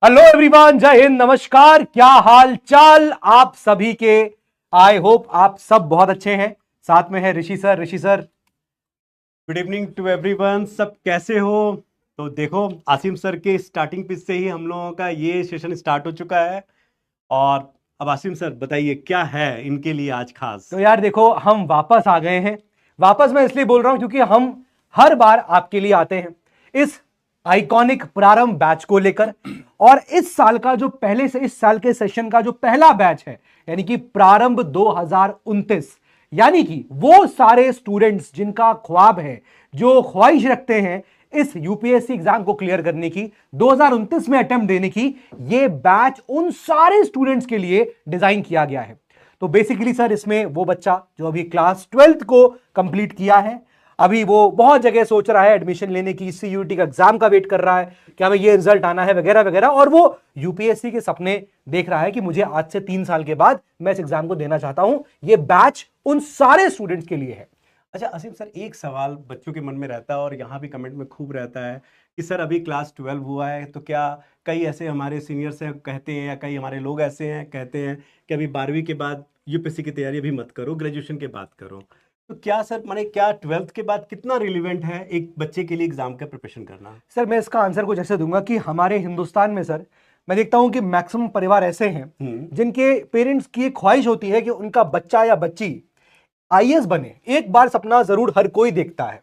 Hello everyone, जय हिंद, नमस्कार। क्या हाल चाल आप सभी के। आई होप आप सब बहुत अच्छे हैं। साथ में है Rishi sir. Rishi sir, good evening to everyone. सब कैसे हो? तो देखो, आसिम सर के स्टार्टिंग पिच से ही हम लोगों का ये सेशन स्टार्ट हो चुका है। और अब आसिम सर बताइए, क्या है इनके लिए आज खास? तो यार देखो, हम वापस आ गए हैं। वापस मैं इसलिए बोल रहा हूं क्योंकि हम हर बार आपके लिए आते हैं इस आइकॉनिक प्रारंभ बैच को लेकर। और इस साल का जो पहले से इस साल के सेशन का जो पहला बैच है, यानी कि प्रारंभ 2029, यानी कि वो सारे स्टूडेंट्स जिनका ख्वाब है, जो ख्वाहिश रखते हैं इस यूपीएससी एग्जाम को क्लियर करने की, 2029 में अटेम्प्ट देने की, ये बैच उन सारे स्टूडेंट्स के लिए डिजाइन किया गया है। तो बेसिकली सर, इसमें वो बच्चा जो अभी क्लास 12th को कंप्लीट किया है, अभी वो बहुत जगह सोच रहा है एडमिशन लेने की, सीयूईटी का एग्जाम का वेट कर रहा है कि हमें ये रिजल्ट आना है वगैरह वगैरह, और वो यूपीएससी के सपने देख रहा है कि मुझे आज से 3 साल के बाद मैं इस एग्जाम को देना चाहता हूं। ये बैच उन सारे स्टूडेंट्स के लिए है। अच्छा आसिम सर, एक सवाल बच्चों के मन में रहता है और यहाँ भी कमेंट में खूब रहता है कि सर अभी क्लास 12 हुआ है, तो क्या कई ऐसे हमारे सीनियर्स हैं कहते हैं, या कई हमारे लोग ऐसे हैं कहते हैं कि अभी 12वीं के बाद यूपीएससी की तैयारी अभी मत करो, ग्रेजुएशन के बाद करो। तो क्या सर, माने क्या 12th के बाद कितना रिलेवेंट है एक बच्चे के लिए एग्जाम का प्रिपरेशन करना? सर मैं इसका आंसर कुछ ऐसे दूंगा कि हमारे हिंदुस्तान में सर, मैं देखता हूं कि मैक्सिमम परिवार ऐसे हैं जिनके पेरेंट्स की एक ख्वाहिश होती है कि उनका बच्चा या बच्ची आईएएस बने। एक बार सपना जरूर हर कोई देखता है।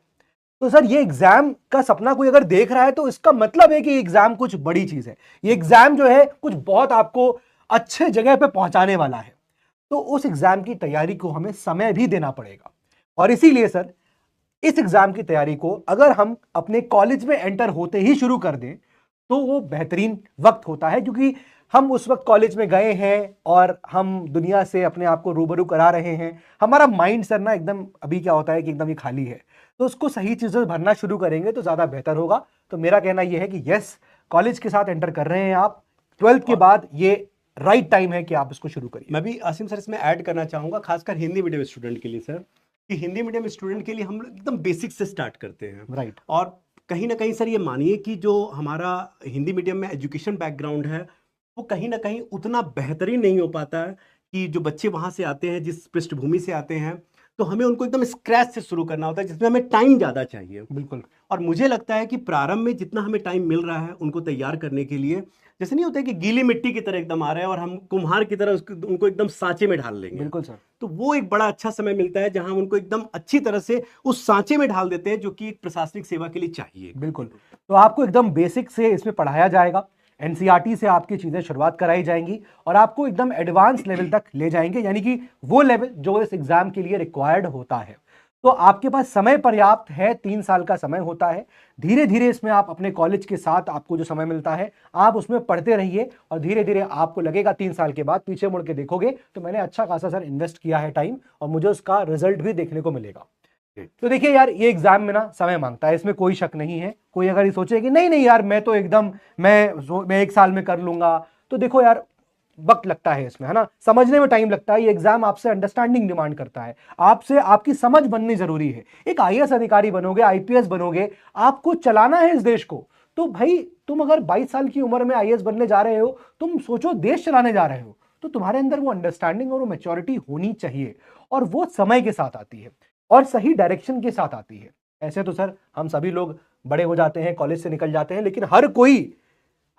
तो सर, ये एग्जाम का सपना कोई अगर देख रहा है तो इसका मतलब है कि एग्जाम कुछ बड़ी चीज है। ये एग्जाम जो है कुछ बहुत आपको अच्छे जगह पे पहुंचाने वाला है। तो उस एग्जाम की तैयारी को हमें समय भी देना पड़ेगा। और इसीलिए सर, इस एग्जाम की तैयारी को अगर हम अपने कॉलेज में एंटर होते ही शुरू कर दें तो वो बेहतरीन वक्त होता है, क्योंकि हम उस वक्त कॉलेज में गए हैं और हम दुनिया से अपने आप को रूबरू करा रहे हैं। हमारा माइंड सर ना एकदम, अभी क्या होता है कि एकदम ही खाली है, तो उसको सही चीजों से भरना शुरू करेंगे तो ज्यादा बेहतर होगा। तो मेरा कहना यह है कि यस, कॉलेज के साथ एंटर कर रहे हैं आप, 12th के बाद ये राइट टाइम है कि आप इसको शुरू करिए। मैं भी आसिम सर इसमें ऐड करना चाहूंगा, खासकर हिंदी मीडियम स्टूडेंट के लिए सर, कि हिंदी मीडियम स्टूडेंट के लिए हम लोग एकदम बेसिक से स्टार्ट करते हैं। राइट। और कहीं ना कहीं सर ये मानिए कि जो हमारा हिंदी मीडियम में एजुकेशन बैकग्राउंड है वो कहीं ना कहीं उतना बेहतरीन नहीं हो पाता है कि जो बच्चे वहाँ से आते हैं, जिस पृष्ठभूमि से आते हैं, तो हमें उनको एकदम स्क्रैच से शुरू करना होता है, जिसमें हमें टाइम ज़्यादा चाहिए। बिल्कुल। और मुझे लगता है कि प्रारंभ में जितना हमें टाइम मिल रहा है उनको तैयार करने के लिए, जैसे नहीं होता है कि गीली मिट्टी की तरह एकदम आ रहे हैं और हम कुम्हार की तरह उनको एकदम सांचे में ढाल लेंगे, बिल्कुल सर। तो वो एक बड़ा अच्छा समय मिलता है जहां हम उनको एकदम अच्छी तरह से उस सांचे में ढाल देते हैं जो कि एक प्रशासनिक सेवा के लिए चाहिए। बिल्कुल। तो आपको एकदम बेसिक से इसमें पढ़ाया जाएगा, एनसीईआरटी से आपकी चीजें शुरुआत कराई जाएंगी और आपको एकदम एडवांस लेवल तक ले जाएंगे, यानी कि वो लेवल जो इस एग्जाम के लिए रिक्वायर्ड होता है। तो आपके पास समय पर्याप्त है, 3 साल का समय होता है। धीरे धीरे इसमें आप अपने कॉलेज के साथ आपको जो समय मिलता है आप उसमें पढ़ते रहिए, और धीरे धीरे आपको लगेगा 3 साल के बाद पीछे मुड़ के देखोगे तो मैंने अच्छा खासा सर इन्वेस्ट किया है टाइम, और मुझे उसका रिजल्ट भी देखने को मिलेगा। तो देखिए यार, ये एग्जाम में ना समय मांगता है, इसमें कोई शक नहीं है। कोई अगर ये सोचे कि नहीं नहीं यार, मैं तो एकदम मैं 1 साल में कर लूंगा, तो देखो यार, वक्त लगता है इसमें, है ना, समझने में टाइम लगता है। ये एग्जाम आपसे अंडरस्टैंडिंग डिमांड करता है, आपसे आपकी समझ बननी जरूरी है। एक आईएएस अधिकारी बनोगे, आईपीएस बनोगे, आपको चलाना है इस देश को। तो भाई, तुम अगर 22 साल की उम्र में आईएएस बनने जा रहे हो, तुम सोचो देश चलाने जा रहे हो, तो तुम्हारे अंदर वो अंडरस्टैंडिंग और वो मैच्योरिटी होनी चाहिए, और वो समय के साथ आती है और सही डायरेक्शन के साथ आती है। ऐसे तो सर हम सभी लोग बड़े हो जाते हैं, कॉलेज से निकल जाते हैं, लेकिन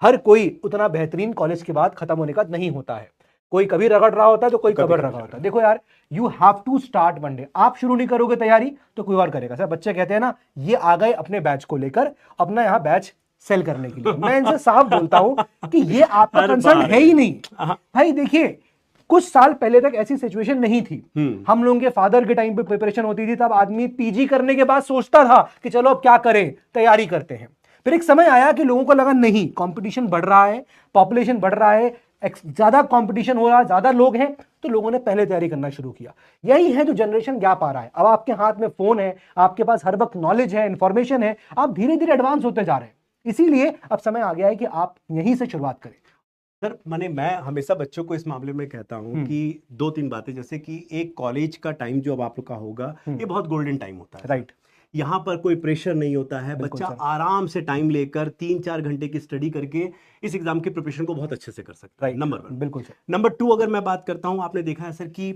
हर कोई उतना बेहतरीन कॉलेज के बाद खत्म होने का नहीं होता है। कोई कभी रगड़ रहा होता है तो कोई कभी रगड़ रहा होता है। देखो यार, you have to start one day. आप शुरू नहीं करोगे तैयारी तो कोई और करेगा। सर बच्चे कहते हैं ना, ये आ गए अपने बैच को लेकर अपना यहाँ बैच सेल करने के लिए। मैं इनसे साफ बोलता हूं कि ये आपका कंसर्न है ही नहीं। भाई देखिए, कुछ साल पहले तक ऐसी सिचुएशन नहीं थी। हम लोगों के फादर के टाइम पे प्रिपरेशन होती थी, तब आदमी पीजी करने के बाद सोचता था कि चलो अब क्या करें, तैयारी करते हैं। फिर एक समय आया कि लोगों को लगा नहीं, कंपटीशन बढ़ रहा है, पॉपुलेशन बढ़ रहा है, ज्यादा कंपटीशन हो रहा है, ज्यादा लोग हैं, तो लोगों ने पहले तैयारी करना शुरू किया। यही है जो जनरेशन गैप आ रहा है। अब आपके हाथ में फोन है, आपके पास हर वक्त नॉलेज है, इंफॉर्मेशन है, आप धीरे धीरे एडवांस होते जा रहे हैं। इसीलिए अब समय आ गया है कि आप यहीं से शुरुआत करें। सर माने मैं हमेशा बच्चों को इस मामले में कहता हूँ कि 2-3 बातें, जैसे कि एक कॉलेज का टाइम जो अब आप लोग का होगा, ये बहुत गोल्डन टाइम होता है। राइट। यहाँ पर कोई प्रेशर नहीं होता है, बिल्कुल बच्चा सर। आराम से टाइम लेकर 3-4 घंटे की स्टडी करके इस एग्जाम की प्रिपरेशन को बहुत अच्छे से कर सकता है। Right, number 1। बिल्कुल सर। नंबर 2 अगर मैं बात करता हूँ, आपने देखा है सर कि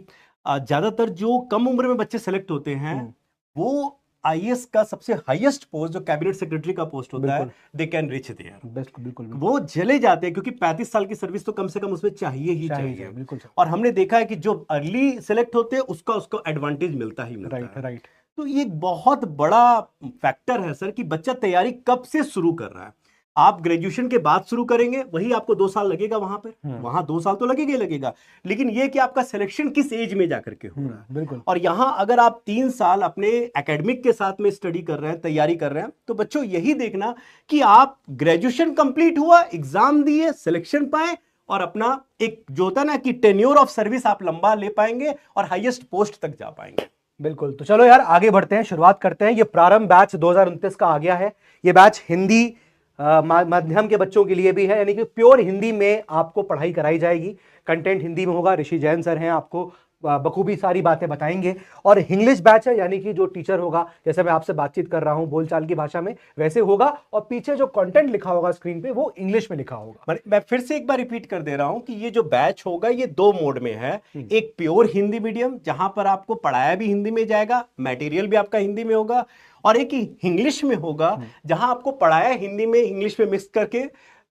ज्यादातर जो कम उम्र में बच्चे सेलेक्ट होते हैं वो आईएएस का सबसे हाईएस्ट पोस्ट जो कैबिनेट सेक्रेटरी का पोस्ट होता है, बिल्कुल। They can reach there. बिल्कुल बिल्कुल वो चले जाते हैं क्योंकि 35 साल की सर्विस तो कम से कम उसमें चाहिए ही चाहिए। बिल्कुल सर। और हमने देखा है कि जो अर्ली सेलेक्ट होते हैं उसको एडवांटेज मिलता ही मिलता राइट है। राइट। तो ये एक बहुत बड़ा फैक्टर है सर कि बच्चा तैयारी कब से शुरू कर रहा है। आप ग्रेजुएशन के बाद शुरू करेंगे, वही आपको 2 साल लगेगा वहां पर, वहां 2 साल तो लगेगा ही लगेगा, लेकिन ये कि आपका सिलेक्शन किस एज में जाकर के हो रहा है। बिल्कुल। और यहां अगर आप 3 साल अपने एकेडमिक के साथ में स्टडी कर रहे हैं, तैयारी कर रहे हैं, तो बच्चों यही देखना कि आप ग्रेजुएशन कंप्लीट हुआ, एग्जाम दिए, सिलेक्शन पाए और अपना एक जो होता है ना कि टेन्योर ऑफ सर्विस आप लंबा ले पाएंगे और हाईएस्ट पोस्ट तक जा पाएंगे। बिल्कुल। तो चलो यार आगे बढ़ते हैं, शुरुआत करते हैं। ये प्रारंभ बैच 2029 का आ गया है। ये बैच हिंदी माध्यम के बच्चों के लिए भी है, यानी कि प्योर हिंदी में आपको पढ़ाई कराई जाएगी। कंटेंट हिंदी में होगा। ऋषि जैन सर हैं, आपको बखूबी सारी बातें बताएंगे। और इंग्लिश बैच है, यानी कि जो टीचर होगा, जैसे मैं आपसे बातचीत कर रहा हूं बोलचाल की भाषा में, वैसे होगा। और पीछे जो कंटेंट लिखा होगा स्क्रीन पे वो इंग्लिश में लिखा होगा। मैं फिर से एक बार रिपीट कर दे रहा हूं कि ये जो बैच होगा ये 2 मोड में है। एक प्योर हिंदी मीडियम जहां पर आपको पढ़ाया भी हिंदी में जाएगा, मटेरियल भी आपका हिंदी में होगा, और एक इंग्लिश में होगा जहां आपको पढ़ाया हिंदी में इंग्लिश में मिक्स करके,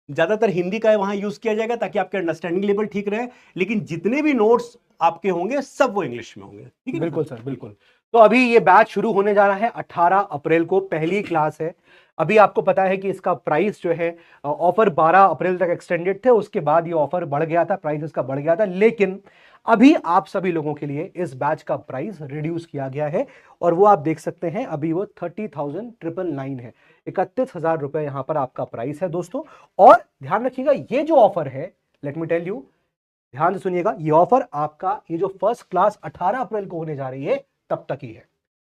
ज्यादातर हिंदी का वहां यूज किया जाएगा ताकि आपके अंडरस्टैंडिंग लेवल ठीक रहे, लेकिन जितने भी नोट्स आपके होंगे सब वो इंग्लिश में होंगे। ठीक है? बिल्कुल सर, बिल्कुल। तो अभी ये बैच शुरू होने जा रहा है 18 अप्रैल को, पहली क्लास है। अभी आपको पता है कि इसका प्राइस जो है, ऑफर 12 अप्रैल तक एक्सटेंडेड थे, उसके बाद ये ऑफर बढ़ गया था, प्राइस इसका बढ़ गया था, लेकिन अभी आप सभी लोगों के लिए इस बैच का प्राइस रिड्यूस किया गया है। और वो आप देख सकते हैं, अभी वो 30,999 है। 31,000 रुपए यहां पर आपका प्राइस है दोस्तों। और ध्यान रखिएगा, ये जो ऑफर है, लेट मी टेल यू, ध्यान से सुनिएगा, ये ऑफर आपका, ये जो फर्स्ट क्लास 18 अप्रैल को होने जा रही है तब तक ही है।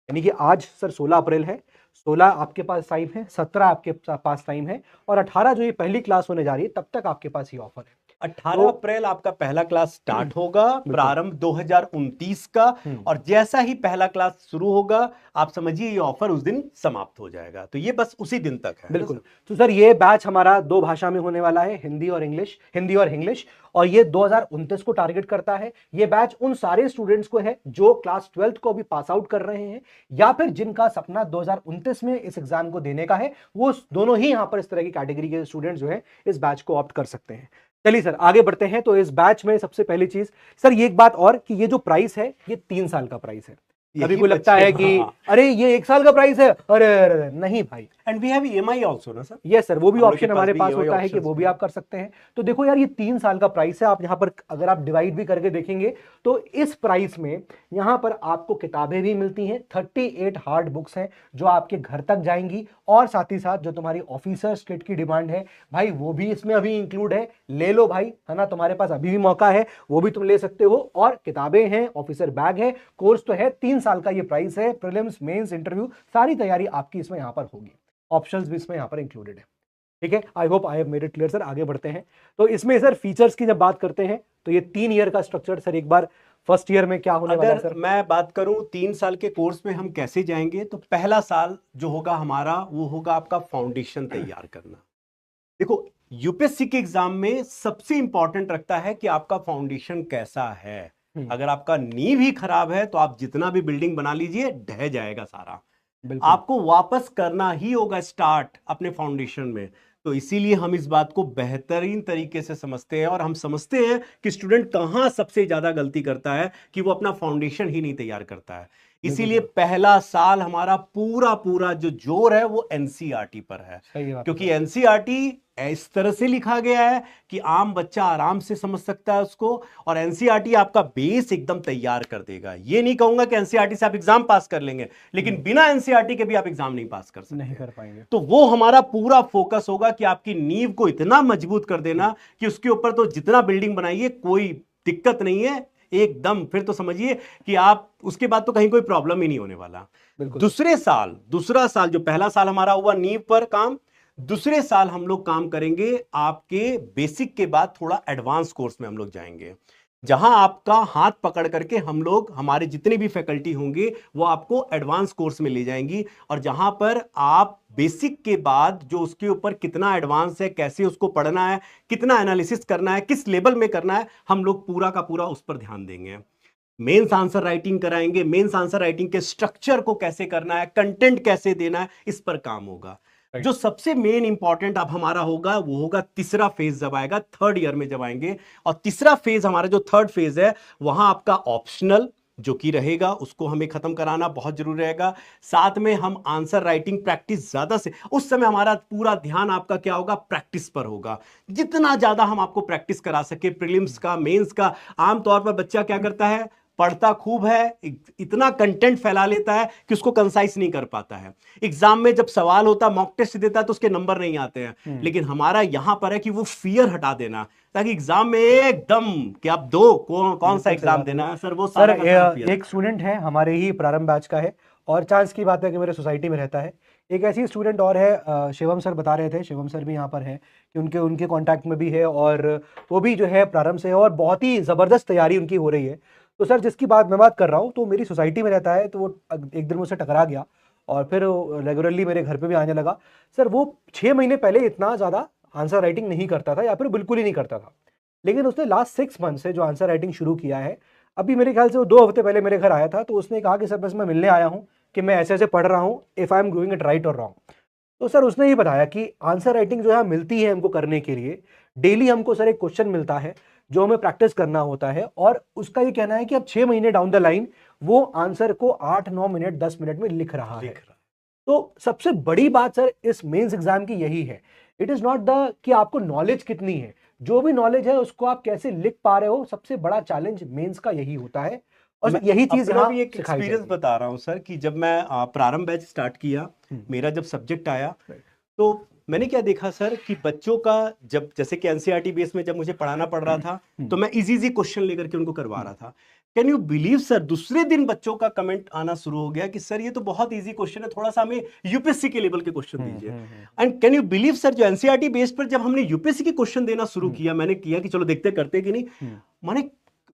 यानी कि आज सर 16 अप्रैल है, 16 आपके पास टाइम है, 17 आपके पास टाइम है, और 18 जो ये पहली क्लास होने जा रही है तब तक आपके पास ये ऑफर है। 18 अप्रैल आपका पहला क्लास स्टार्ट होगा, प्रारंभ 2029 का, और जैसा ही पहला क्लास शुरू होगा आप समझिए ये ऑफर उस दिन समाप्त हो जाएगा। तो ये बस उसी दिन तक है। बिल्कुल। तो सर ये बैच हमारा 2 भाषा में होने वाला है, हिंदी और इंग्लिश, और ये 2029 को टारगेट करता है। ये बैच उन सारे स्टूडेंट्स को है जो क्लास 12th को अभी पास आउट कर रहे हैं, या फिर जिनका सपना 2029 में इस एग्जाम को देने का है। वो दोनों ही यहां पर इस तरह की कैटेगरी के स्टूडेंट्स जो है इस बैच को ऑप्ट कर सकते हैं। चलिए सर आगे बढ़ते हैं। तो इस बैच में सबसे पहली चीज सर, ये एक बात और कि ये जो प्राइस है ये 3 साल का प्राइस है। अभी को लगता है कि अरे ये 1 साल का प्राइस है, अरे नहीं भाई। And we have EMI also ना सर? यस सर, वो भी ऑप्शन हमारे पास होता है कि वो भी आप कर सकते हैं। तो देखो यार, ये 3 साल का प्राइस है। आप यहाँ पर अगर आप डिवाइड भी करके देखेंगे तो इस प्राइस में यहाँ पर आपको किताबें भी मिलती हैं, 38 हार्ड बुक्स हैं जो आपके घर तक जाएंगी, और साथ ही साथ जो तुम्हारी ऑफिसर्स किट की डिमांड है भाई वो भी इसमें अभी इंक्लूड है। ले लो भाई, है ना, तुम्हारे पास अभी भी मौका है, वो भी तुम ले सकते हो। और किताबें हैं, ऑफिसर बैग है, कोर्स तो है, 3 साल का ये प्राइस है। प्रीलिम्स, मेंस, इंटरव्यू सारी तैयारी आपकी इसमें यहाँ पर होगी। ऑप्शंस भी इसमें यहाँ पर इंक्लूडेड है। ठीक है, I hope I have made it clear sir. आगे बढ़ते हैं। तो इसमें सर फीचर्स की जब बात करते हैं तो ये 3 ईयर का स्ट्रक्चर, सर एक बार फर्स्ट ईयर में क्या होने वाला है सर? मैं बात करूं 3 साल के कोर्स में हम कैसे जाएंगे, तो पहला साल जो होगा हमारा वो होगा आपका फाउंडेशन तैयार करना। देखो यूपीएससी के एग्जाम में सबसे इंपॉर्टेंट रखता है कि आपका फाउंडेशन कैसा है। अगर आपका नींव ही खराब है तो आप जितना भी बिल्डिंग बना लीजिए ढह जाएगा सारा। आपको वापस करना ही होगा स्टार्ट अपने फाउंडेशन में। तो इसीलिए हम इस बात को बेहतरीन तरीके से समझते हैं, और हम समझते हैं कि स्टूडेंट कहां सबसे ज्यादा गलती करता है कि वो अपना फाउंडेशन ही नहीं तैयार करता है। इसीलिए पहला साल हमारा पूरा जो जोर है वो एनसीईआरटी पर है, क्योंकि एनसीईआरटी इस तरह से लिखा गया है कि आम बच्चा आराम से समझ सकता है उसको, और एनसीईआरटी आपका बेस एकदम तैयार कर देगा। ये नहीं कहूंगा कि एनसीईआरटी से आप एग्जाम पास कर लेंगे, लेकिन बिना एनसीईआरटी के भी आप एग्जाम नहीं पास कर सकते, नहीं कर पाएंगे। तो वो हमारा पूरा फोकस होगा कि आपकी नींव को इतना मजबूत कर देना कि उसके ऊपर तो जितना बिल्डिंग बनाइए कोई दिक्कत नहीं है एकदम। फिर तो समझिए कि आप उसके बाद तो कहीं कोई प्रॉब्लम ही नहीं होने वाला। दूसरा साल जो पहला साल हमारा हुआ नींव पर काम, दूसरे साल हम लोग काम करेंगे आपके बेसिक के बाद थोड़ा एडवांस कोर्स में हम लोग जाएंगे। जहां आपका हाथ पकड़ करके हम लोग, हमारे जितने भी फैकल्टी होंगे वो आपको एडवांस कोर्स में ले जाएंगी, और जहां पर आप बेसिक के बाद जो उसके ऊपर कितना एडवांस है, कैसे उसको पढ़ना है, कितना एनालिसिस करना है, किस लेवल में करना है, हम लोग पूरा का पूरा उस पर ध्यान देंगे। मेंस आंसर राइटिंग कराएंगे, मेंस आंसर राइटिंग के स्ट्रक्चर को कैसे करना है, कंटेंट कैसे देना है, इस पर काम होगा। जो सबसे मेन इंपॉर्टेंट अब हमारा होगा वो होगा तीसरा फेज जब आएगा, थर्ड ईयर में जब आएंगे। और तीसरा फेज हमारा जो थर्ड फेज है, वहां आपका ऑप्शनल जो कि रहेगा उसको हमें खत्म कराना बहुत जरूरी रहेगा। साथ में हम आंसर राइटिंग प्रैक्टिस ज्यादा से, उस समय हमारा पूरा ध्यान आपका क्या होगा, प्रैक्टिस पर होगा। जितना ज्यादा हम आपको प्रैक्टिस करा सके, प्रीलिम्स का, मेंस का। आमतौर पर बच्चा क्या करता है, पढ़ता खूब है, इतना कंटेंट फैला लेता है कि उसको कंसाइज नहीं कर पाता है। एग्जाम में जब सवाल होता, मॉक टेस्ट देता है तो उसके नंबर नहीं आते हैं। लेकिन हमारा यहां पर है कि वो फियर हटा देना, ताकि एग्जाम में एकदम कि आप दो कौन सा एग्जाम देना है सर, वो सारा का सारा fear। एक स्टूडेंट है हमारे ही प्रारंभ बैच का है, और चांस की बात है कि मेरे सोसाइटी में रहता है। एक ऐसी स्टूडेंट और है, शिवम सर बता रहे थे, शिवम सर भी यहाँ पर है कि उनके उनके कांटेक्ट में भी है, और वो भी जो है प्रारंभ से है, और बहुत ही ज़बरदस्त तैयारी उनकी हो रही है। तो सर जिसकी मैं बात कर रहा हूँ, तो मेरी सोसाइटी में रहता है, तो वो एक दिन मुझसे टकरा गया और फिर रेगुलरली मेरे घर पे भी आने लगा। सर वो 6 महीने पहले इतना ज़्यादा आंसर राइटिंग नहीं करता था, या फिर बिल्कुल ही नहीं करता था, लेकिन उसने लास्ट 6 मंथ से जो आंसर राइटिंग शुरू किया है। अभी मेरे ख्याल से वो 2 हफ्ते पहले मेरे घर आया था, तो उसने कहा कि सर बस मैं मिलने आया हूँ कि मैं ऐसे ऐसे पढ़ रहा हूँ, if I am doing it right और रॉन्ग। तो सर उसने ये बताया कि आंसर राइटिंग जो है मिलती है हमको करने के लिए, डेली हमको सर एक क्वेश्चन मिलता है जो हमें प्रैक्टिस करना होता है, और उसका ये कहना है कि अब 6 महीने डाउन द लाइन वो आंसर को 8-9 मिनट 10 मिनट में लिख रहा है। तो सबसे बड़ी बात सर इस मेंस एग्जाम की यही है, इट इज नॉट द कि आपको नॉलेज कितनी है, जो भी नॉलेज है उसको आप कैसे लिख पा रहे हो। सबसे बड़ा चैलेंज मेंस का यही होता है, और यही चीज अपना यहाँ भी एक एक्सपीरियंस बता रहा हूँ सर, कि जब मैं प्रारंभ बैच स्टार्ट किया, मेरा जब सब्जेक्ट आया, तो मैंने क्या देखा सर कि बच्चों का, जब जैसे कि एनसीईआरटी बेस में जब मुझे पढ़ाना पड़ रहा था, तो मैं इजी इजी क्वेश्चन लेकर के उनको करवा रहा था। कैन यू बिलीव सर, दूसरे दिन बच्चों का कमेंट आना शुरू हो गया कि सर ये तो बहुत इजी क्वेश्चन है, थोड़ा सा हमें यूपीएससी के लेवल के क्वेश्चन दीजिए। And can you believe sir, जो एनसीईआरटी बेस पर जब हमने यूपीएससी के क्वेश्चन देना शुरू किया, मैंने किया कि चलो देखते करते कि नहीं, माने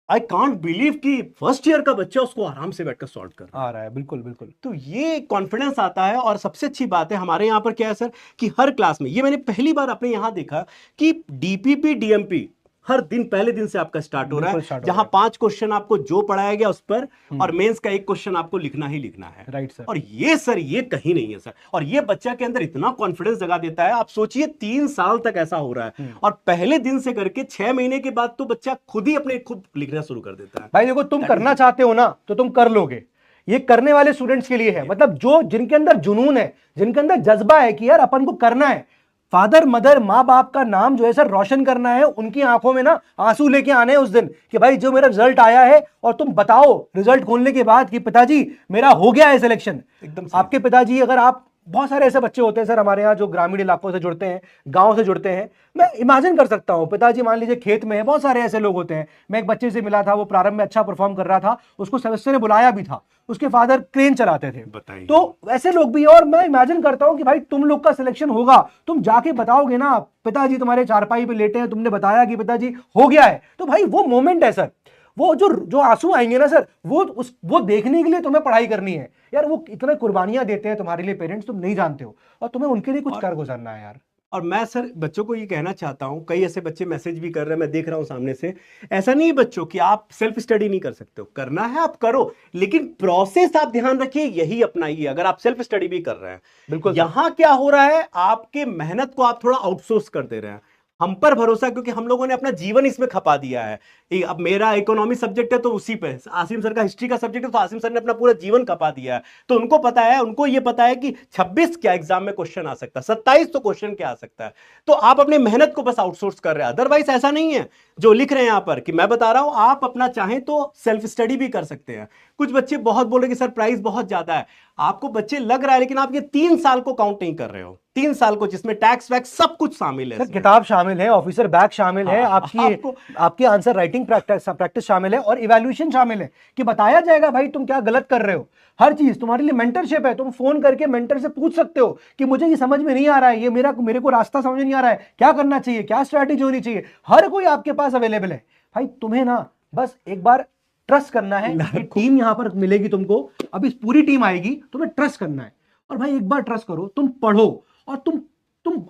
आई कांट बिलीव कि फर्स्ट ईयर का बच्चा उसको आराम से बैठकर सॉल्व कर आ रहा है। बिल्कुल बिल्कुल। तो ये कॉन्फिडेंस आता है। और सबसे अच्छी बात है हमारे यहाँ पर क्या है सर, कि हर क्लास में, ये मैंने पहली बार अपने यहाँ देखा कि डीपीपी डीएमपी हर दिन पहले दिन से आपका स्टार्ट हो रहा है, जहां 5 क्वेश्चन आपको जो पढ़ाया गया उस पर, और मेंस का 1 क्वेश्चन आपको लिखना ही लिखना है। Right sir. और ये सर, ये कहीं नहीं है सर, और ये बच्चा के अंदर इतना कॉन्फिडेंस जगा देता है। आप सोचिए 3 साल तक ऐसा हो रहा है, और पहले दिन से करके 6 महीने के बाद तो बच्चा खुद ही अपने खुद लिखना शुरू कर देता है। भाई देखो, तुम करना चाहते हो ना तो तुम कर लोगे, ये करने वाले स्टूडेंट्स के लिए है। मतलब जो जिनके अंदर जुनून है, जिनके अंदर जज्बा है कि यार अपन को करना है, फादर मदर माँ बाप का नाम जो है सर रोशन करना है, उनकी आंखों में ना आंसू लेके आने हैं उस दिन कि भाई जो मेरा रिजल्ट आया है, और तुम बताओ रिजल्ट खोलने के बाद कि पिताजी मेरा हो गया है सिलेक्शन। एकदम आपके पिताजी, अगर आप, बहुत सारे ऐसे बच्चे होते हैं सर हमारे यहाँ जो ग्रामीण इलाकों से जुड़ते हैं, गांव से जुड़ते हैं। मैं इमेजिन कर सकता हूँ, पिताजी मान लीजिए खेत में है, बहुत सारे ऐसे लोग होते हैं। मैं एक बच्चे से मिला था, वो प्रारंभ में अच्छा परफॉर्म कर रहा था, उसको सेमेस्टर ने बुलाया भी था, उसके फादर क्रेन चलाते थे। तो वैसे लोग भी, और मैं इमेजिन करता हूँ कि भाई तुम लोग का सिलेक्शन होगा, तुम जाके बताओगे ना, पिताजी तुम्हारे चारपाई पे लेटे हैं, तुमने बताया कि पिताजी हो गया है, तो भाई वो मोमेंट है सर, वो जो आंसू आएंगे ना सर, वो देखने के लिए तुम्हें पढ़ाई करनी है यार। वो इतने कुर्बानियां देते हैं तुम्हारे लिए पेरेंट्स, तुम नहीं जानते हो, और तुम्हें उनके लिए कुछ कर गुजरना है यार। और मैं सर बच्चों को ये कहना चाहता हूं, कई ऐसे बच्चे मैसेज भी कर रहे हैं, मैं देख रहा हूं सामने से। ऐसा नहीं है बच्चों कि आप सेल्फ स्टडी नहीं कर सकते हो, करना है आप करो, लेकिन प्रोसेस आप ध्यान रखिए, यही अपनाइए। अगर आप सेल्फ स्टडी भी कर रहे हैं, बिल्कुल, यहां क्या हो रहा है, आपके मेहनत को आप थोड़ा आउटसोर्स कर दे रहे हैं। हम पर भरोसा, क्योंकि हम लोगों ने अपना जीवन इसमें खपा दिया है। अब मेरा इकोनॉमी सब्जेक्ट है तो उसी पे, आसिम सर का हिस्ट्री का सब्जेक्ट है तो आसिम सर ने अपना पूरा जीवन खपा दिया है। तो उनको पता है, उनको ये पता है कि 26 क्या एग्जाम में क्वेश्चन आ सकता है, 27 तो क्वेश्चन क्या आ सकता है। तो आप अपनी मेहनत को बस आउटसोर्स कर रहे हैं। अदरवाइज ऐसा नहीं है जो लिख रहे हैं यहां पर, कि मैं बता रहा हूं आप अपना चाहें तो सेल्फ स्टडी भी कर सकते हैं। कुछ बच्चे बहुत बोल रहे कि सर प्राइस बहुत ज्यादा है, आपको बच्चे लग रहा है, लेकिन आप ये 3 साल को काउंट नहीं कर रहे हो, 3 साल को, जिसमें टैक्स वैक्स सब कुछ शामिल है, किताब शामिल है, ऑफिसर बैग शामिल है, आपकी आंसर राइटिंग प्रैक्टिस शामिल है, और इवैल्यूएशन शामिल है कि बताया जाएगा भाई तुम क्या गलत कर रहे हो। हर चीज तुम्हारे लिए मेंटरशिप है, तुम फोन करके मेंटर से पूछ सकते हो कि मुझे ये समझ में नहीं आ रहा है, ये मेरे को रास्ता समझ नहीं आ रहा है, क्या करना चाहिए, क्या स्ट्रैटेजी होनी चाहिए, हर कोई आपके पास अवेलेबल है। भाई तुम्हें ना बस एक बार ट्रस्ट करना है कि टीम यहाँ पर मिलेगी तुमको, अब इस पूरी टीम आएगी, तुम्हें ट्रस्ट करना है। और भाई एक बार ट्रस्ट करो, तुम पढ़ो और तुम